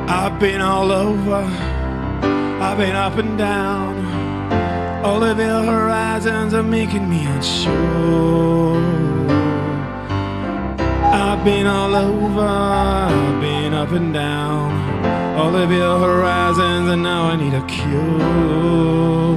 I've been all over, I've been up and down. All of the horizons are making me unsure. I've been all over, I've been up and down. All of your horizons, and now I need a cure.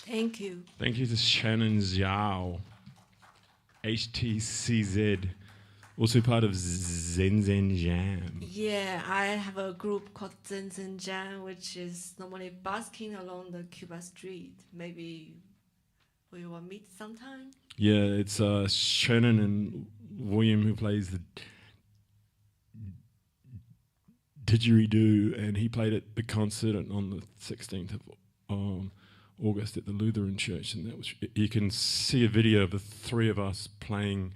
Thank you. Thank you to Shannon Zhao, HTCZ, also part of Zen Zen Jam. Yeah, I have a group called Zen Zen Jam, which is normally busking along the Cuba street. Maybe we will meet sometime. Yeah, it's Shannon and William who plays the didgeridoo, and he played at the concert on the 16th of August at the Lutheran Church, and that was, you can see a video of the three of us playing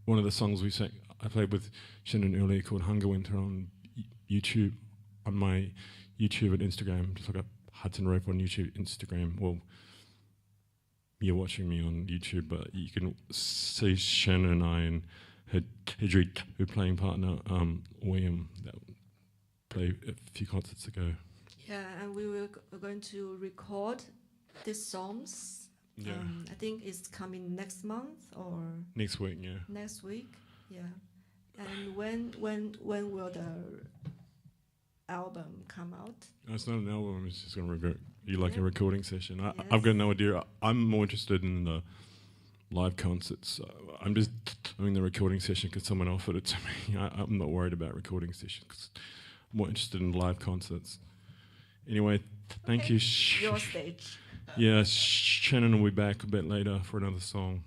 one of the songs we sang. I played with Shannon earlier called Hunger Winter on YouTube, on my YouTube and Instagram. Just look up Hudson Roper on YouTube, Instagram. Well, you're watching me on YouTube, but you can see Shannon and I and her didgeridoo playing partner William that played a few concerts ago. Yeah, and we're going to record these songs. Yeah. I think it's coming next month or Next week, yeah. next week. Yeah. And when will the album come out? No, it's not an album. It's just going to you like a Yeah. recording session. Yes. I've got no idea. I'm more interested in the live concerts. I'm just doing the recording session because someone offered it to me. I'm not worried about recording sessions. I'm more interested in live concerts. Anyway, thank Okay. you. Your stage. Yeah, Shannon will be back a bit later for another song.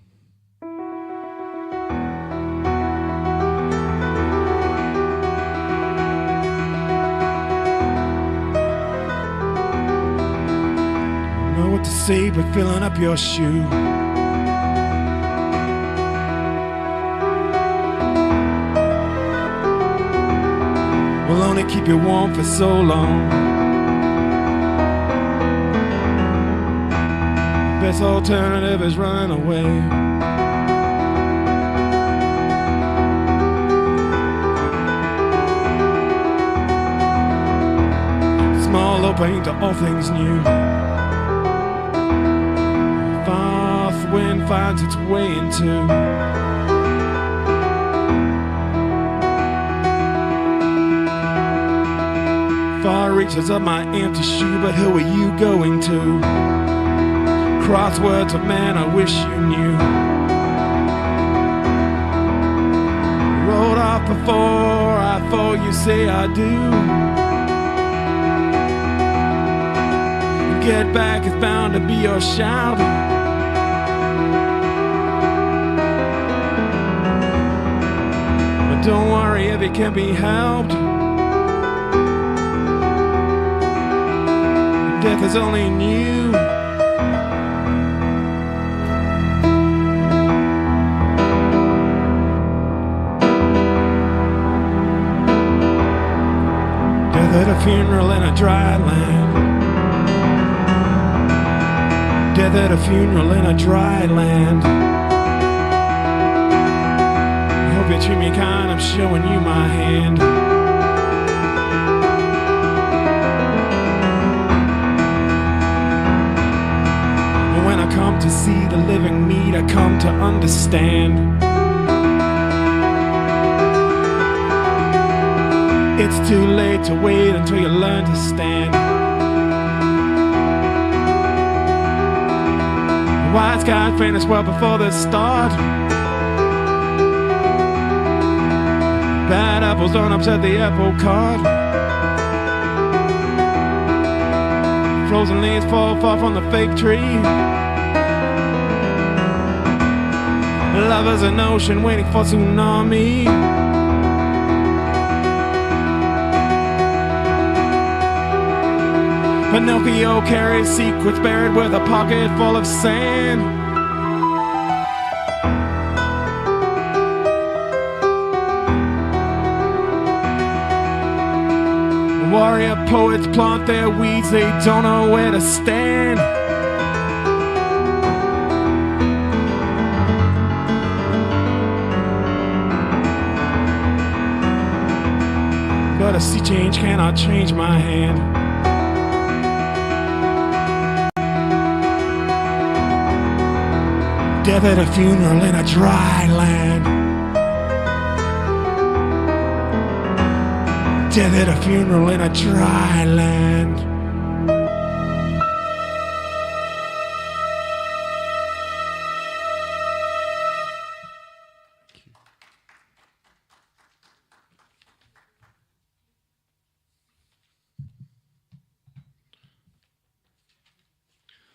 Don't know what to say, but filling up your shoe. Will only keep you warm for so long. Best alternative is running away. Small opening to all things new. Fast wind finds its way into reaches of my empty shoe, but who are you going to? Crosswords of man I wish you knew. Rolled off before I fall, you say I do. Get back is bound to be your shout. But don't worry if it can be helped. Death is only new. Death at a funeral in a dry land. Death at a funeral in a dry land. I hope you treat me kind, I'm showing you my hand. And when I come to see the living meat, I come to understand. It's too late to wait until you learn to stand. Wise guy finished well before the start. Bad apples don't upset the apple cart. Frozen leaves fall far from the fake tree. Love is an ocean waiting for tsunami. Pinocchio carries secrets buried with a pocket full of sand. Warrior poets plant their weeds, they don't know where to stand. But a sea change cannot change my hand. Death at a funeral in a dry land. Death at a funeral in a dry land.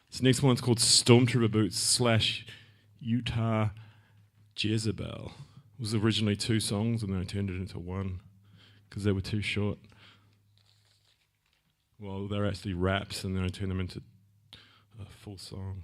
This next one's called Stormtrooper Boots / Utah Jezebel. It was originally 2 songs and then I turned it into 1 because they were too short. Well, they're actually raps and then I turned them into a full song.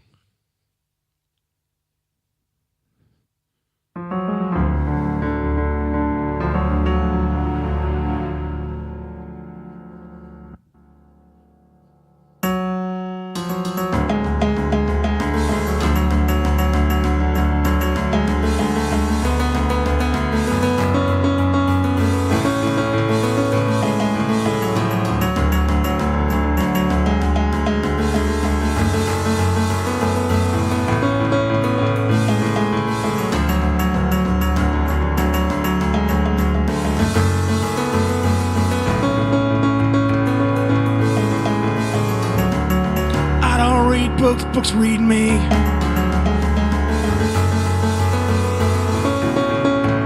Books read me.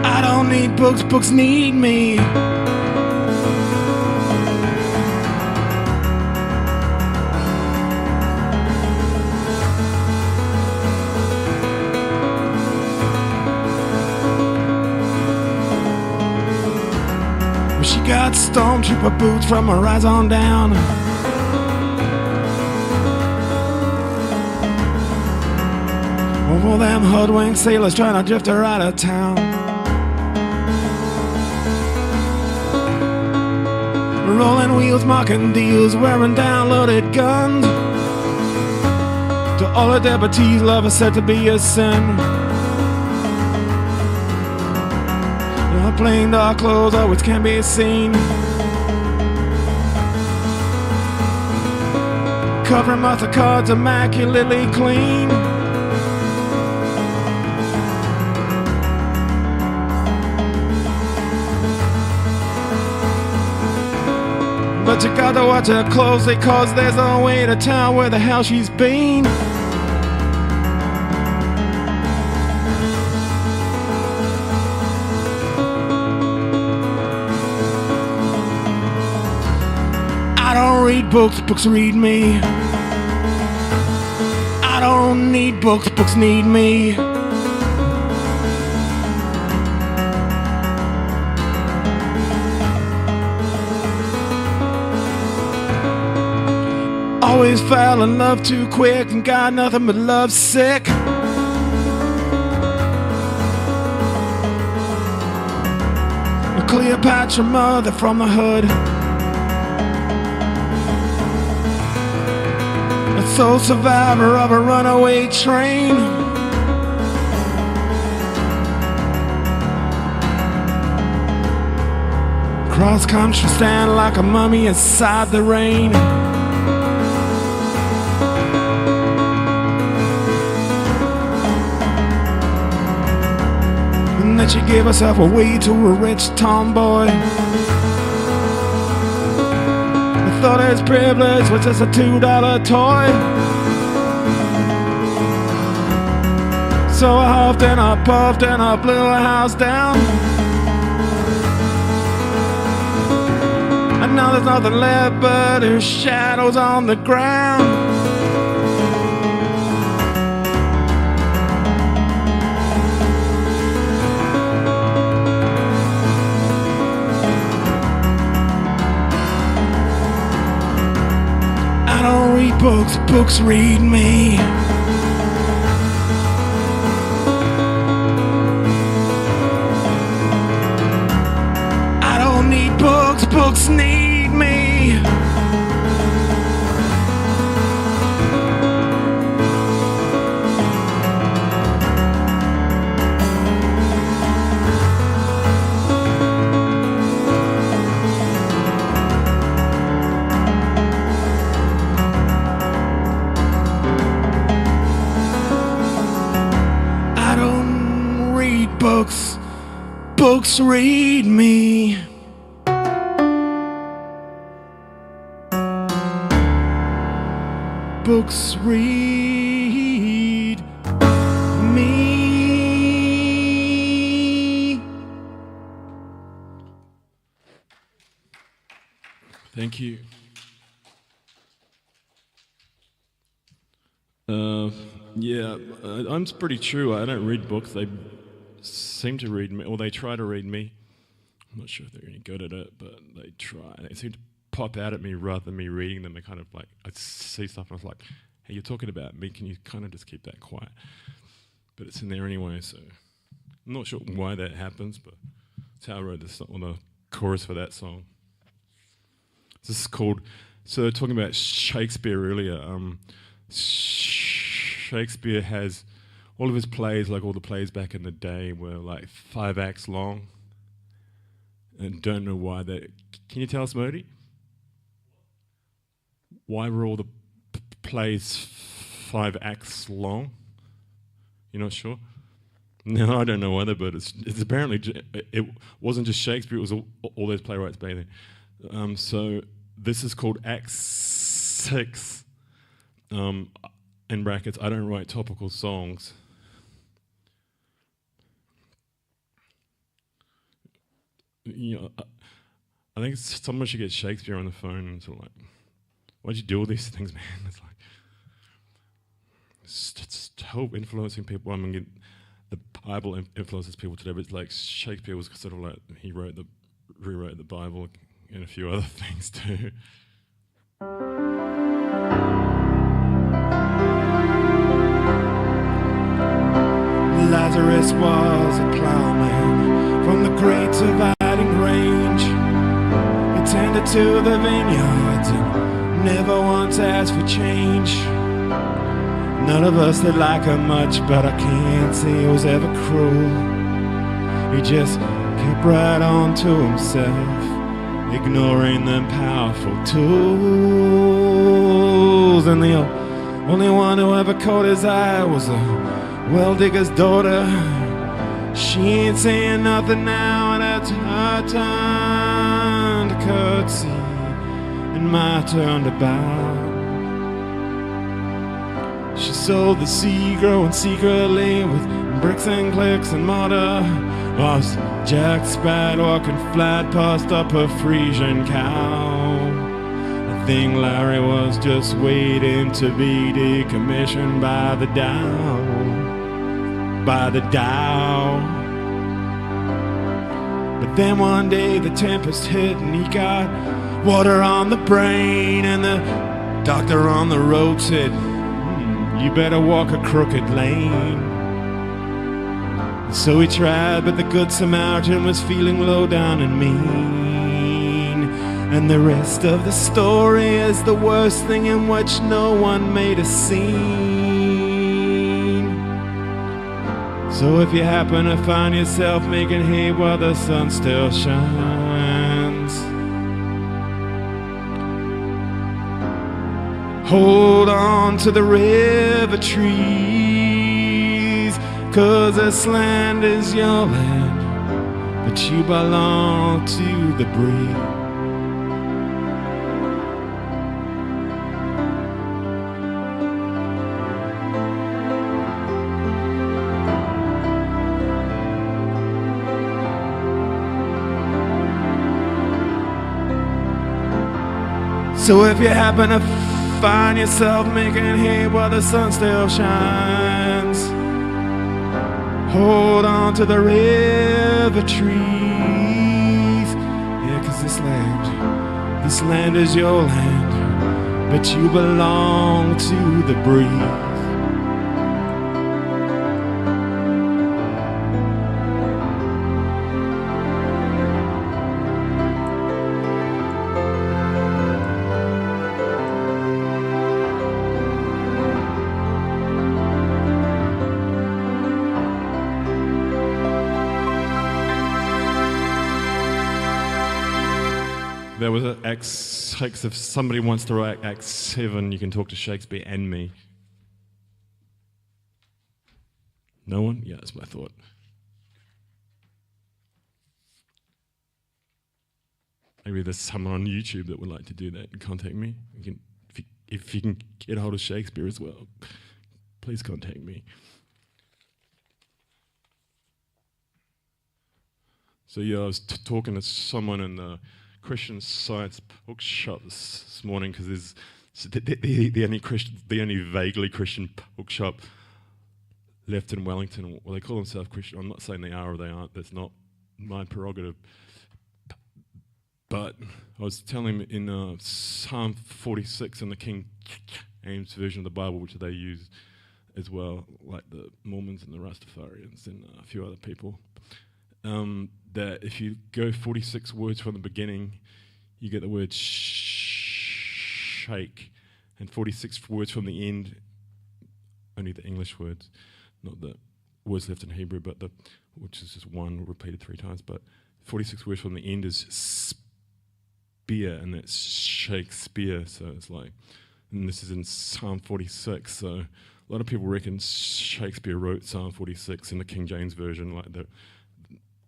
I don't need books, books need me. She got stormtrooper boots from her eyes on down. All them hoodwinked sailors trying to drift her out of town. Rolling wheels, marking deals, wearing downloaded guns. To all her devotees, love is said to be a sin. Her plain dark clothes always can be seen, covering Martha cards immaculately clean. But but you gotta watch her closely, cause there's no way to tell where the hell she's been. I don't read books, books read me. I don't need books, books need me. Always fell in love too quick and got nothing but love sick. A Cleopatra mother from the hood, a sole survivor of a runaway train. Cross country stand like a mummy inside the rain. And then she gave herself away to a rich tomboy. I thought his privilege was just a $2 toy. So I huffed and I puffed and I blew her house down. And now there's nothing left but her shadows on the ground. I don't read books, books read me. I don't need books, books need me. I don't read books, books read me. Books read me. Thank you. I'm pretty true. I don't read books. They seem to read me, or they try to read me. I'm not sure if they're any good at it, but they try. They seem to pop out at me rather than me reading them. They kind of like, I see stuff and I was like, hey, you're talking about me. Can you kind of just keep that quiet? But it's in there anyway, so I'm not sure why that happens, but that's how I wrote this on the chorus for that song. This is called, so talking about Shakespeare earlier, Shakespeare has all of his plays, like all the plays back in the day, were like 5 acts long. And don't know why they. Can you tell us, Modi? Why were all the plays 5 acts long? You're not sure? No, I don't know either, but it's apparently, it wasn't just Shakespeare, it was all those playwrights back then. So this is called Act 6. In brackets, I don't write topical songs. You know, I think someone should get Shakespeare on the phone and sort of like, why'd you do all these things, man? It's like, it's to help influencing people. I mean, the Bible influences people today, but it's like Shakespeare was sort of like, he rewrote the Bible and a few other things too. Lazarus was a plowman from the great dividing range. He tended to the vineyards and never once asked for change. None of us did like him much, but I can't say he was ever cruel. He just kept right on to himself, ignoring them powerful tools. And the only one who ever caught his eye was a well-digger's daughter. She ain't saying nothing now, and it's her turn to curtsy. and my turn to bow. She sold the sea, growing secretly with bricks and clicks and mortar, whilst Jack spat walking flat past up a Frisian cow. I think Larry was just waiting to be decommissioned by the Dow. By the Dow. But then one day the tempest hit and he got water on the brain, and the doctor on the road said, you better walk a crooked lane. So he tried, but the good Samaritan was feeling low down and mean. And the rest of the story is the worst thing in which no one made a scene. So if you happen to find yourself making hay while the sun still shines, hold on to the river trees, 'cause this land is your land, but you belong to the breeze. So if you happen to find yourself making hay while the sun still shines, hold on to the river trees. Yeah, 'cause this land is your land, but you belong to the breeze. There was an Act 6. If somebody wants to write Act 7, you can talk to Shakespeare and me. No one? Yeah, that's what I thought. Maybe there's someone on YouTube that would like to do that and contact me. If you can get hold of Shakespeare as well, please contact me. So yeah, I was talking to someone in the Christian Science bookshop this morning, because there's the only vaguely Christian bookshop left in Wellington. Well, they call themselves Christian. I'm not saying they are or they aren't. That's not my prerogative. But I was telling him in Psalm 46 in the King James version of the Bible, which they use as well, like the Mormons and the Rastafarians and a few other people, that if you go 46 words from the beginning, you get the word shake, and 46 words from the end, only the English words, not the words left in Hebrew, but which is just one repeated 3 times, but 46 words from the end is spear, and that's Shakespeare. So it's like, and this is in Psalm 46, so a lot of people reckon Shakespeare wrote Psalm 46 in the King James version, like the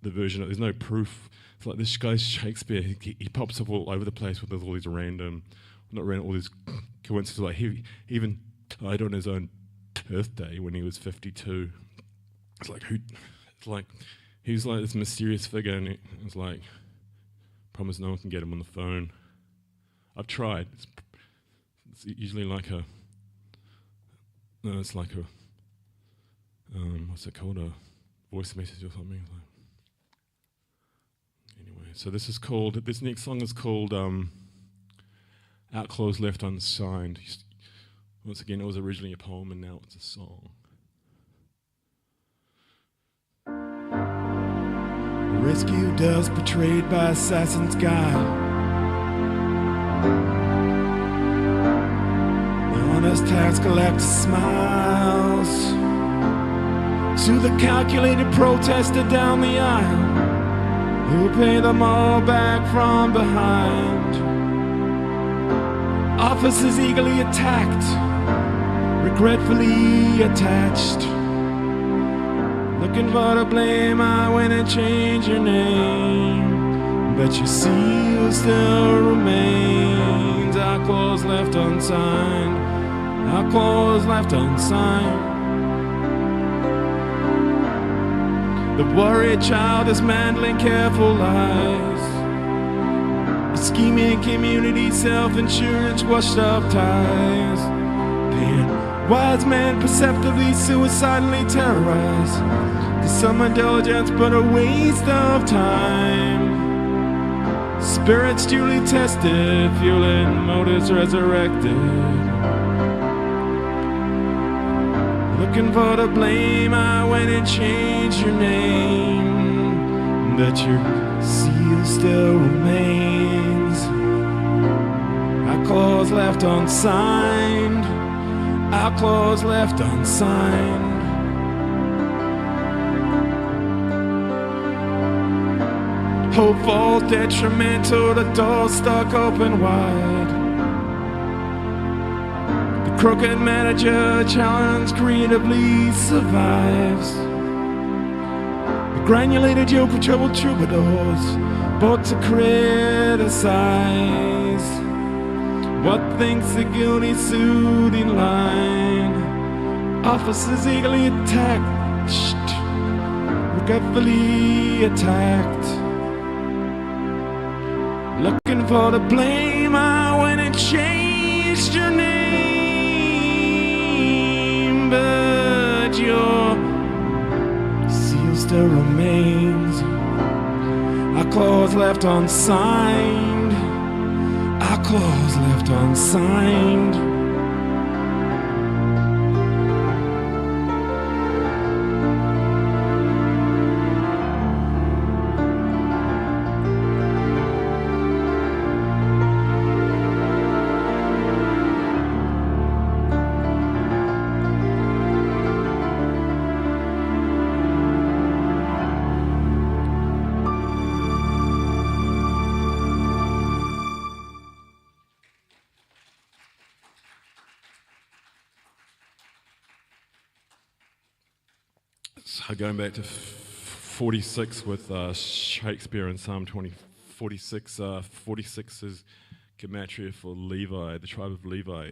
version. There's no proof. It's like this guy's Shakespeare. He pops up all over the place with all these all these coincidences. Like he even died on his own birthday when he was 52. It's like he was like this mysterious figure, and it was like, promise no one can get him on the phone. I've tried. It's usually like a. No, it's like a. What's it called? A voice message or something. So this next song is called Outclaws Left Unsigned. Once again, it was originally a poem and now it's a song. Rescue does betrayed by assassin's guile. The honest tax collector smiles to the calculated protester down the aisle, who'll pay them all back from behind. Officers eagerly attacked, regretfully attached, looking for to blame. I went and changed your name, but your seal still remains. our cause left unsigned, our cause left unsigned. The worried child dismantling careful lies, a scheming community, self-insurance, washed up ties, paying wise men perceptively, suicidally terrorized. To some intelligence but a waste of time. Spirits duly tested, fueling motives resurrected. Looking for the blame, I went and changed your name, but your seal still remains. Our clause left unsigned, our clause left unsigned. Hopeful, detrimental, the door stuck open wide. The crooked manager challenged creatively survives. The granulated yoke of troubled troubadours bought to criticize. What thinks the guilty suit in line? Officers eagerly attacked, regretfully attacked. Looking for the blame, I went and changed your name, but your seal still remains. Our clause left unsigned, our clause left unsigned. So going back to 46 with Shakespeare in Psalm 46, 46 is gematria for Levi, the tribe of Levi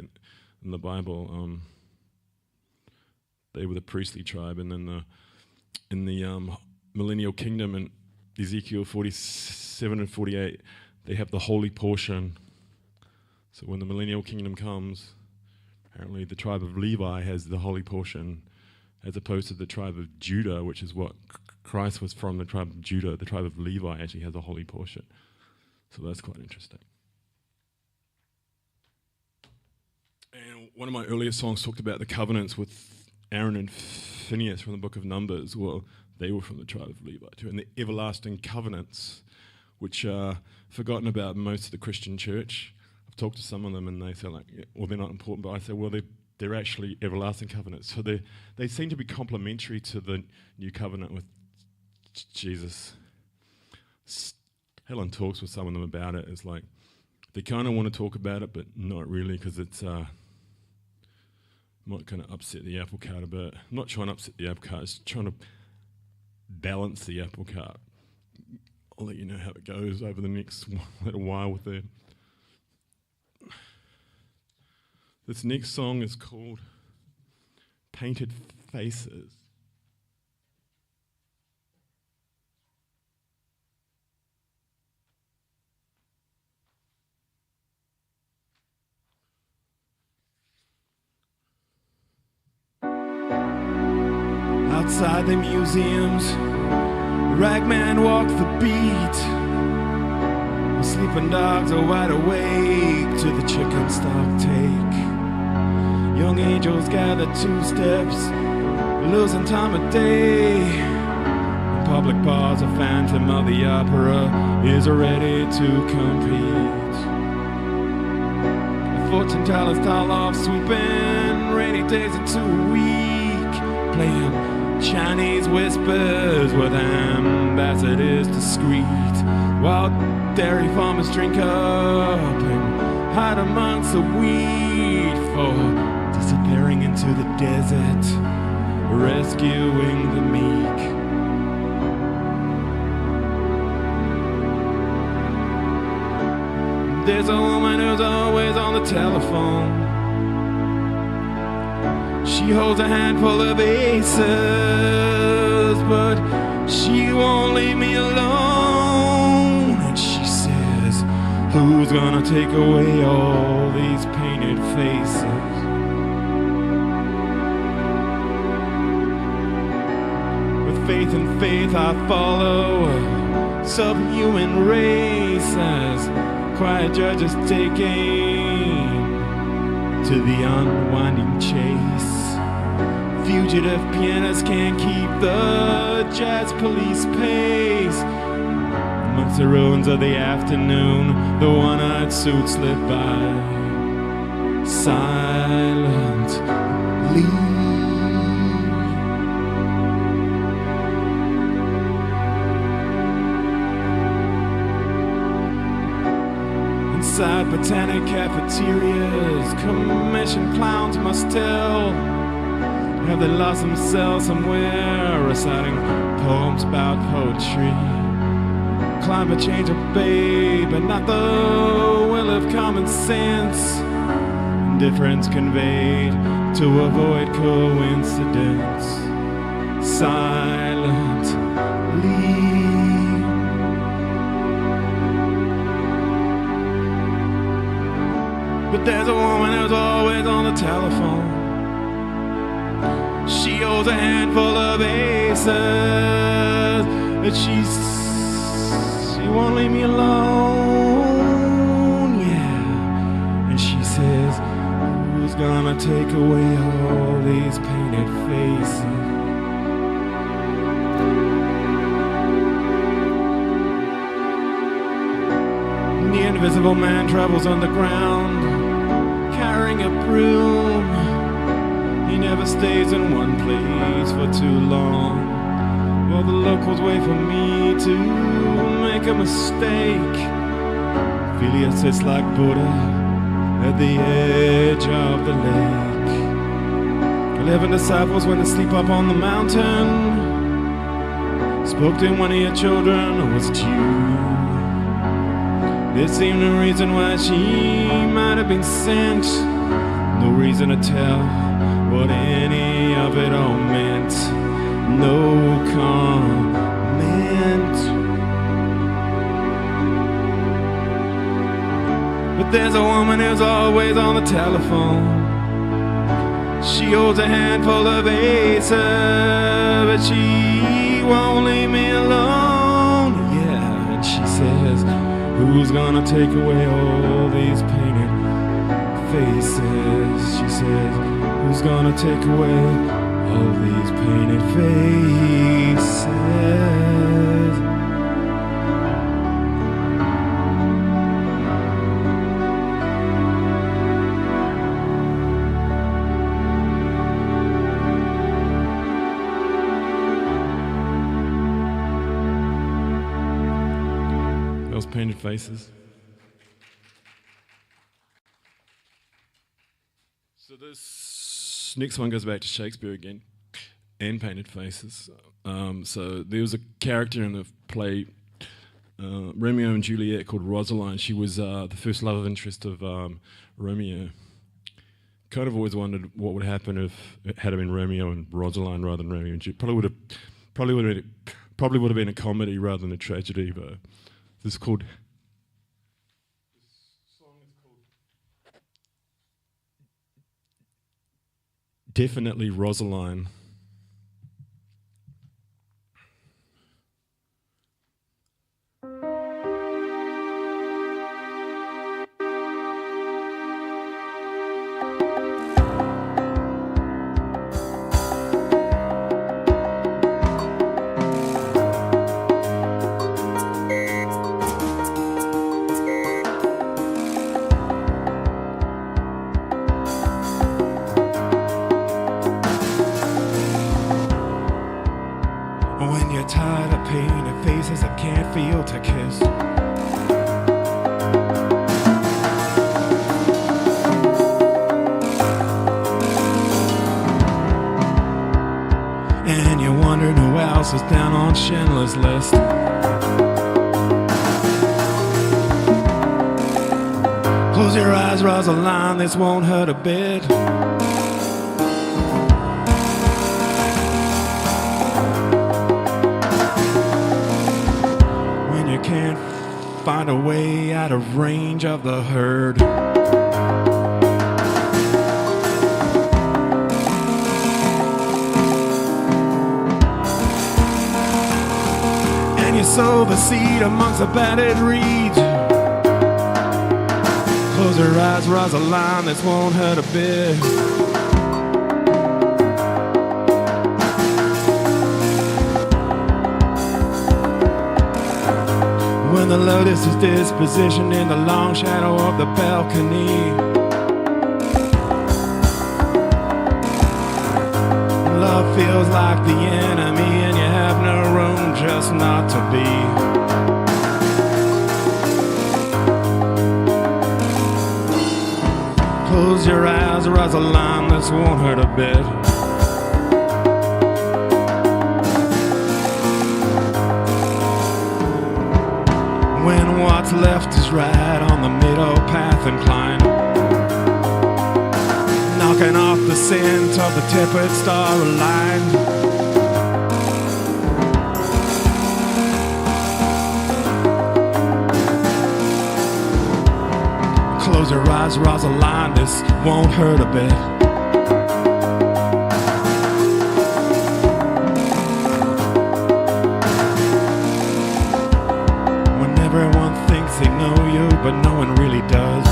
in the Bible. They were the priestly tribe, and then in the millennial kingdom in Ezekiel 47 and 48, they have the holy portion. So when the millennial kingdom comes, apparently the tribe of Levi has the holy portion, as opposed to the tribe of Judah, which is what Christ was from, the tribe of Judah. The tribe of Levi actually has a holy portion. So that's quite interesting. And one of my earlier songs talked about the covenants with Aaron and Phineas from the book of Numbers. Well, they were from the tribe of Levi too. And the everlasting covenants, which are forgotten about in most of the Christian church. I've talked to some of them and they say, like, well, they're not important, but I say, well, they're actually everlasting covenants. So they seem to be complementary to the new covenant with Jesus. Helen talks with some of them about it. It's like they kind of want to talk about it, but not really, because it's might kind of upset the apple cart a bit. I'm not trying to upset the apple cart, it's trying to balance the apple cart. I'll let you know how it goes over the next little while with it. This next song is called Painted Faces. Outside the museums, ragman walk the beat. The sleeping dogs are wide awake to the chicken stock take. Young angels gather 2 steps, losing time of day. In public bars, a phantom of the opera is ready to compete. The fortune tellers tell off sweeping rainy days into a week, playing Chinese whispers with ambassadors discreet, while dairy farmers drink up and hide amongst the wheat for disappearing into the desert, rescuing the meek. there's a woman who's always on the telephone. She holds a handful of aces, but she won't leave me alone. And she says, who's gonna take away all these painted faces? With faith and faith I follow a subhuman race as quiet judges take aim to the unwinding chase. Fugitive pianists can't keep the jazz police pace. Amongst the ruins of the afternoon, the one-eyed suit slip by silently. Inside botanic cafeterias, commissioned clowns must tell. Have they lost themselves somewhere, reciting poems about poetry? Climate change obeyed, but not the will of common sense. Indifference conveyed to avoid coincidence. Silently. But there's a woman who's always on the telephone. She holds a handful of aces, but she won't leave me alone, yeah. And she says, who's gonna take away all these painted faces? The invisible man travels underground, carrying a broom. He never stays in one place for too long. Well, the locals wait for me to make a mistake. Ophelia sits like Buddha at the edge of the lake. 11 disciples went to sleep up on the mountain. Spoke to him when he had children, or was it you? There seemed no reason why she might have been sent. No reason to tell what any of it all meant. No comment. But there's a woman who's always on the telephone. She holds a handful of aces, but she won't leave me alone. Yeah, and she says, who's gonna take away all these painted faces? She says, who's gonna take away all these painted faces? Those painted faces. So this next one goes back to Shakespeare again, and painted faces. So there was a character in the play Romeo and Juliet called Rosaline. She was the first love interest of Romeo. Kind of always wondered what would happen if it had been Romeo and Rosaline rather than Romeo and Juliet. Probably would have been a comedy rather than a tragedy. But this is called. Definitely Rosaline. When you're tired of painted faces that can't feel to kiss. And you're wondering who else is down on Schindler's List. Close your eyes, Rosalind, this won't hurt a bit. When you can't find a way out of range of the herd. And you sow the seed amongst the battered reeds. Close your eyes, Rosalind, this won't hurt a bit. When the lotus is dispositioned in the long shadow of the balcony, love feels like the enemy and you have no room just not to be. Close your eyes, Rosalind, this won't hurt a bit. When what's left is right on the middle path incline, knocking off the scent of the tepid star aligned. Close your eyes, Rosalind, this won't hurt a bit. When everyone thinks they know you, but no one really does.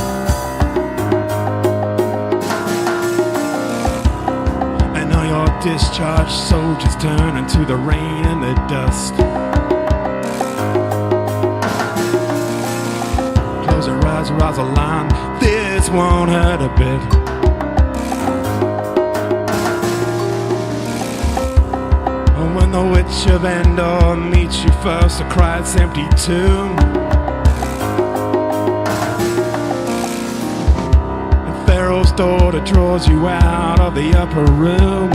And all your discharged soldiers turn into the rain and the dust. Close your eyes, Rosalind, this won't hurt a bit. When the witch of Endor meets you first to Christ's empty tomb, and Pharaoh's daughter draws you out of the upper room.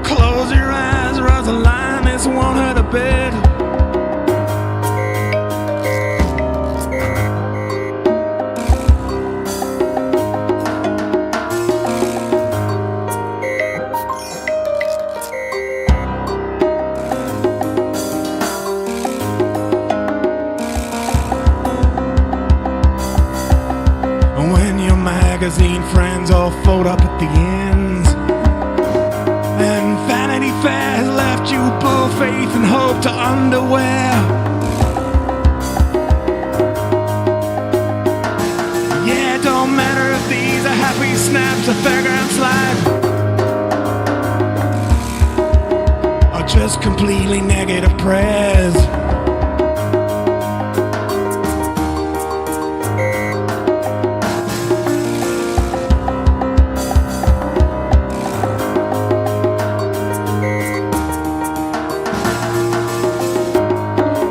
Close your eyes, Rosalind, this won't hurt a bit. Magazine friends all fold up at the ends, and Vanity Fair has left you bull faith and hope to underwear. Yeah, it don't matter if these are happy snaps or fairground slide, or just completely negative prayers.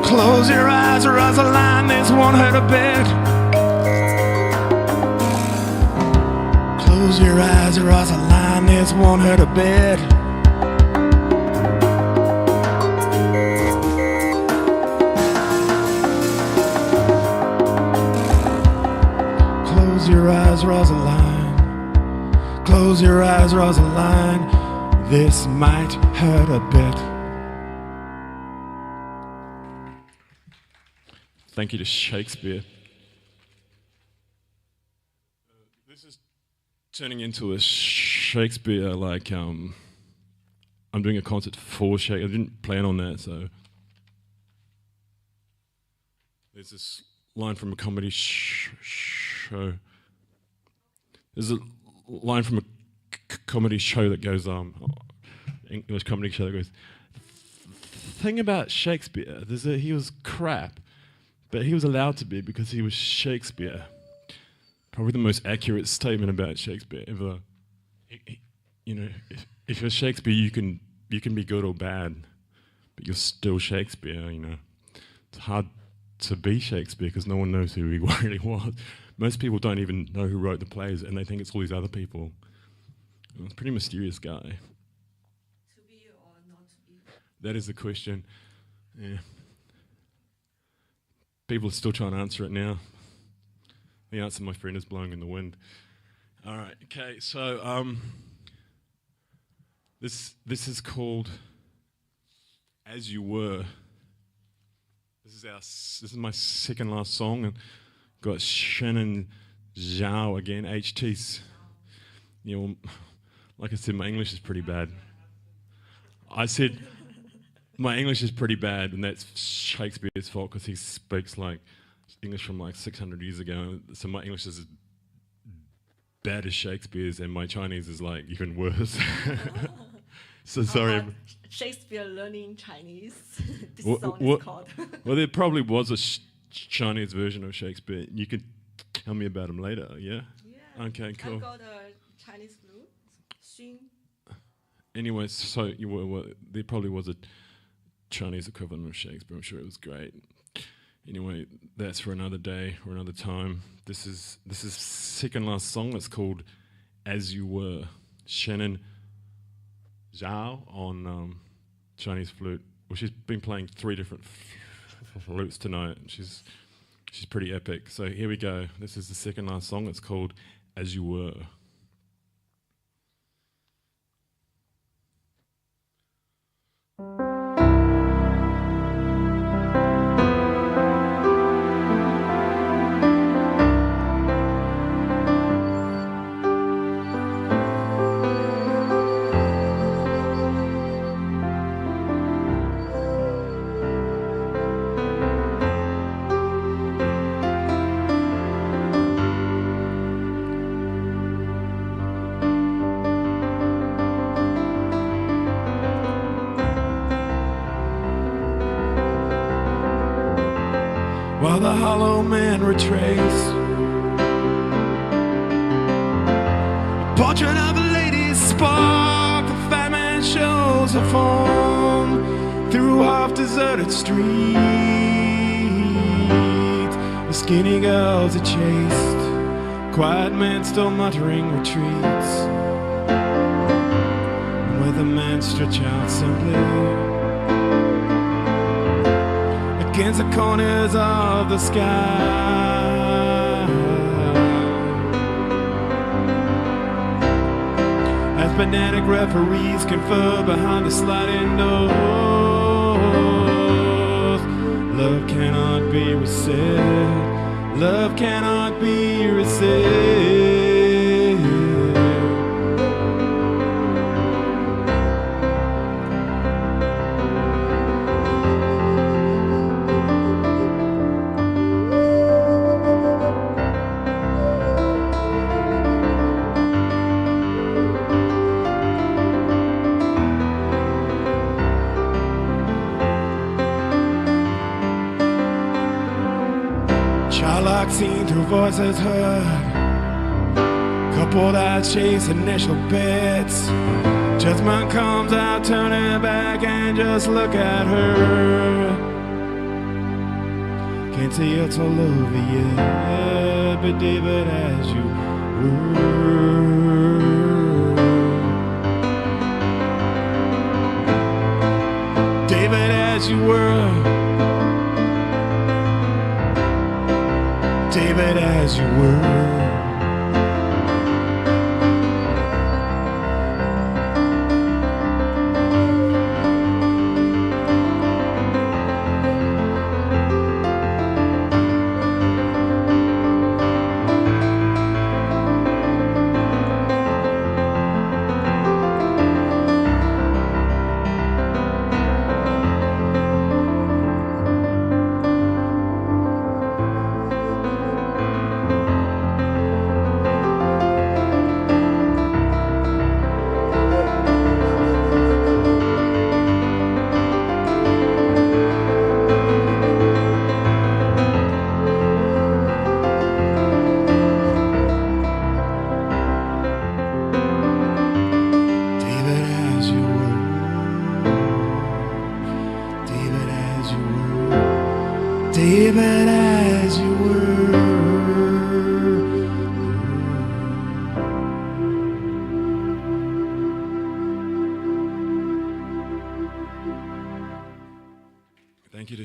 Close your eyes, Rosalind, this won't hurt a bit. Close your eyes, Rosalind, this won't hurt a bit. Close your eyes, Rosalind. Close your eyes, Rosalind, this might hurt a bit. Thank you to Shakespeare. This is turning into a Shakespeare, like, I'm doing a concert for Shakespeare. I didn't plan on that, so. There's this line from a comedy show. There's a line from a comedy show that goes, English comedy show that goes, thing about Shakespeare, he was crap. But he was allowed to be because he was Shakespeare. Probably the most accurate statement about Shakespeare ever. You know, if you're Shakespeare, you can be good or bad, but you're still Shakespeare. You know, it's hard to be Shakespeare because no one knows who he really was. Most people don't even know who wrote the plays, and they think it's all these other people. He's a pretty mysterious guy. To be or not to be? That is the question. Yeah. People are still trying to answer it now. The answer, my friend, is blowing in the wind. All right. Okay. So this is called "As You Were." This is my second last song, and got Shannon Zhao again. HT's. Yeah. Well, like I said, my English is pretty bad. I said my English is pretty bad, and that's Shakespeare's fault because he speaks like English from like 600 years ago. So my English is as bad as Shakespeare's, and my Chinese is like even worse. So sorry. Shakespeare learning Chinese. This What- song what- is called. Well, there probably was a Chinese version of Shakespeare. You could tell me about him later, yeah? Yeah. Okay, cool. I got a Chinese flute. Xun. Anyway, so there probably was a Chinese equivalent of Shakespeare. I'm sure it was great. Anyway, that's for another day or another time. This is second last song. It's called "As You Were." Shannon Zhao on Chinese flute. Well, she's been playing 3 different flutes tonight. She's pretty epic. So here we go. This is the second last song. It's called "As You Were." While the hollow men retrace a portrait of a lady spark, the fat man shows her form through half-deserted streets. The skinny girls are chased, quiet men still muttering retreats, and where the men stretch out simply against the corners of the sky, as bananic referees confer behind the sliding doors. Love cannot be resisted. Love cannot be resisted. Childlike seen through voices heard, couple that chase initial bits. Judgment comes out, turning back and just look at her. Can't say it's all over yet, but David, as you were. David, as you were. David, as you were.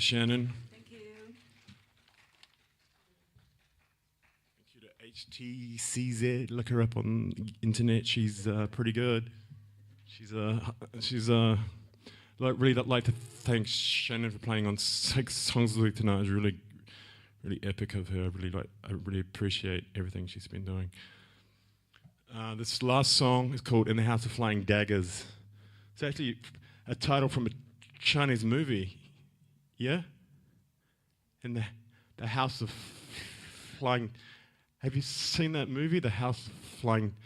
Shannon. Thank you. Thank you to HTCZ. Look her up on the internet. She's pretty good. She's like to thank Shannon for playing on 6 songs with me tonight. It was really epic of her. I really appreciate everything she's been doing. This last song is called "In the House of Flying Daggers." It's actually a title from a Chinese movie. Yeah? In the House of Flying. Have you seen that movie? The House of Flying.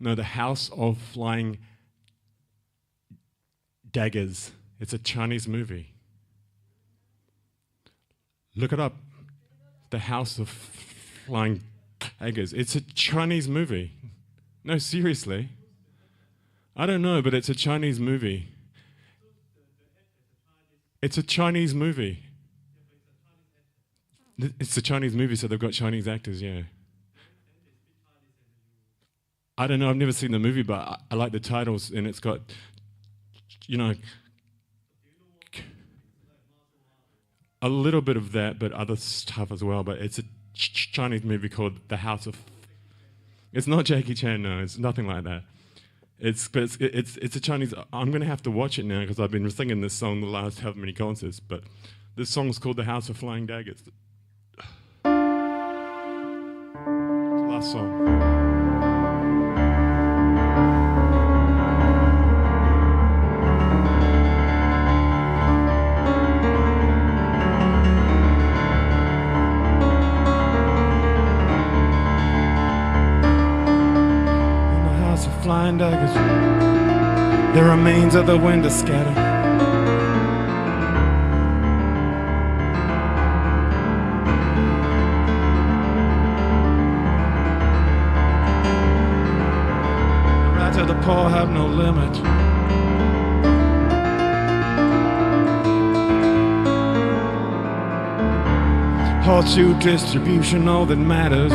No, the House of Flying Daggers. It's a Chinese movie. Look it up. The House of Flying Daggers. It's a Chinese movie. No, seriously. I don't know, but it's a Chinese movie. It's a Chinese movie. It's a Chinese movie, so they've got Chinese actors, yeah. I don't know, I've never seen the movie, but I like the titles, and it's got, a little bit of that, but other stuff as well. But it's a Chinese movie called The House of... It's not Jackie Chan, no, it's nothing like that. It's a Chinese... I'm going to have to watch it now, because I've been singing this song the last however many concerts, but this song's called The House of Flying Daggers. It's the last song. Flying daggers, the remains of the wind are scattered. The rights of the poor have no limit. Horseshoe distribution, all that matters.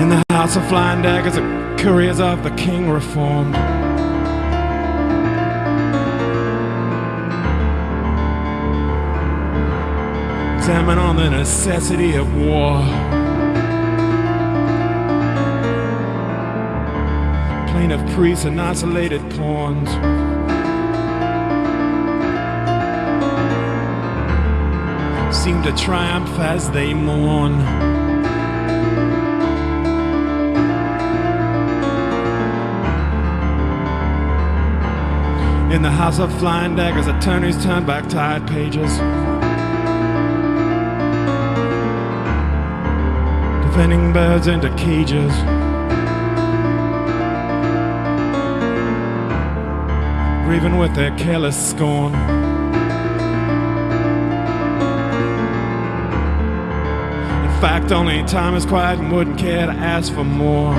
In the house of flying daggers, the couriers of the king reformed. Examine on the necessity of war. Plain of priests and isolated pawns. Seem to triumph as they mourn. In the house of flying daggers, attorneys turn back tired pages, defending birds into cages, grieving with their careless scorn. In fact, only time is quiet and wouldn't care to ask for more.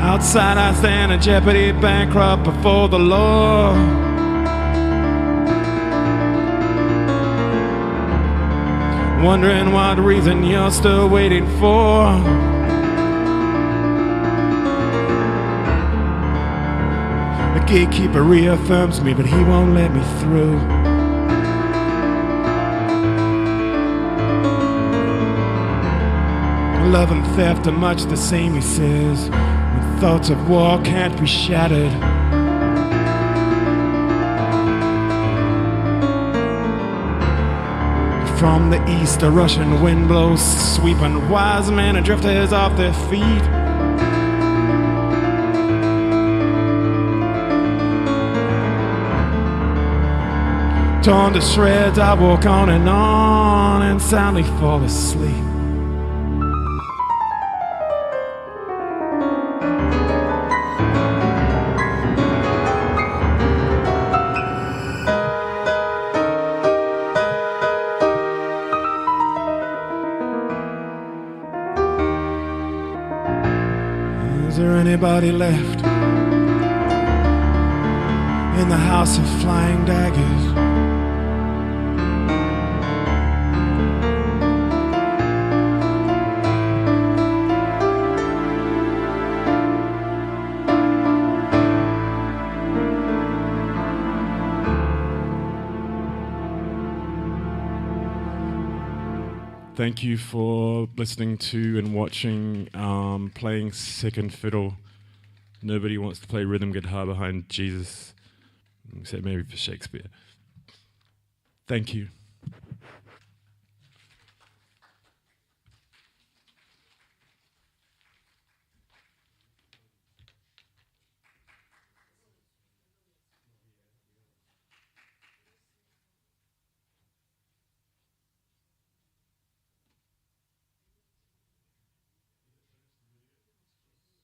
Outside I stand in jeopardy, bankrupt before the law. Wondering what reason you're still waiting for. The gatekeeper reaffirms me, but he won't let me through. Love and theft are much the same, he says. Thoughts of war can't be shattered. From the east a Russian wind blows, sweeping wise men and drifters off their feet. Torn to shreds, I walk on and soundly fall asleep. Is there anybody left in the house of flying daggers? Thank you for listening to and watching playing Second Fiddle. Nobody wants to play rhythm guitar behind Jesus, except maybe for Shakespeare. Thank you.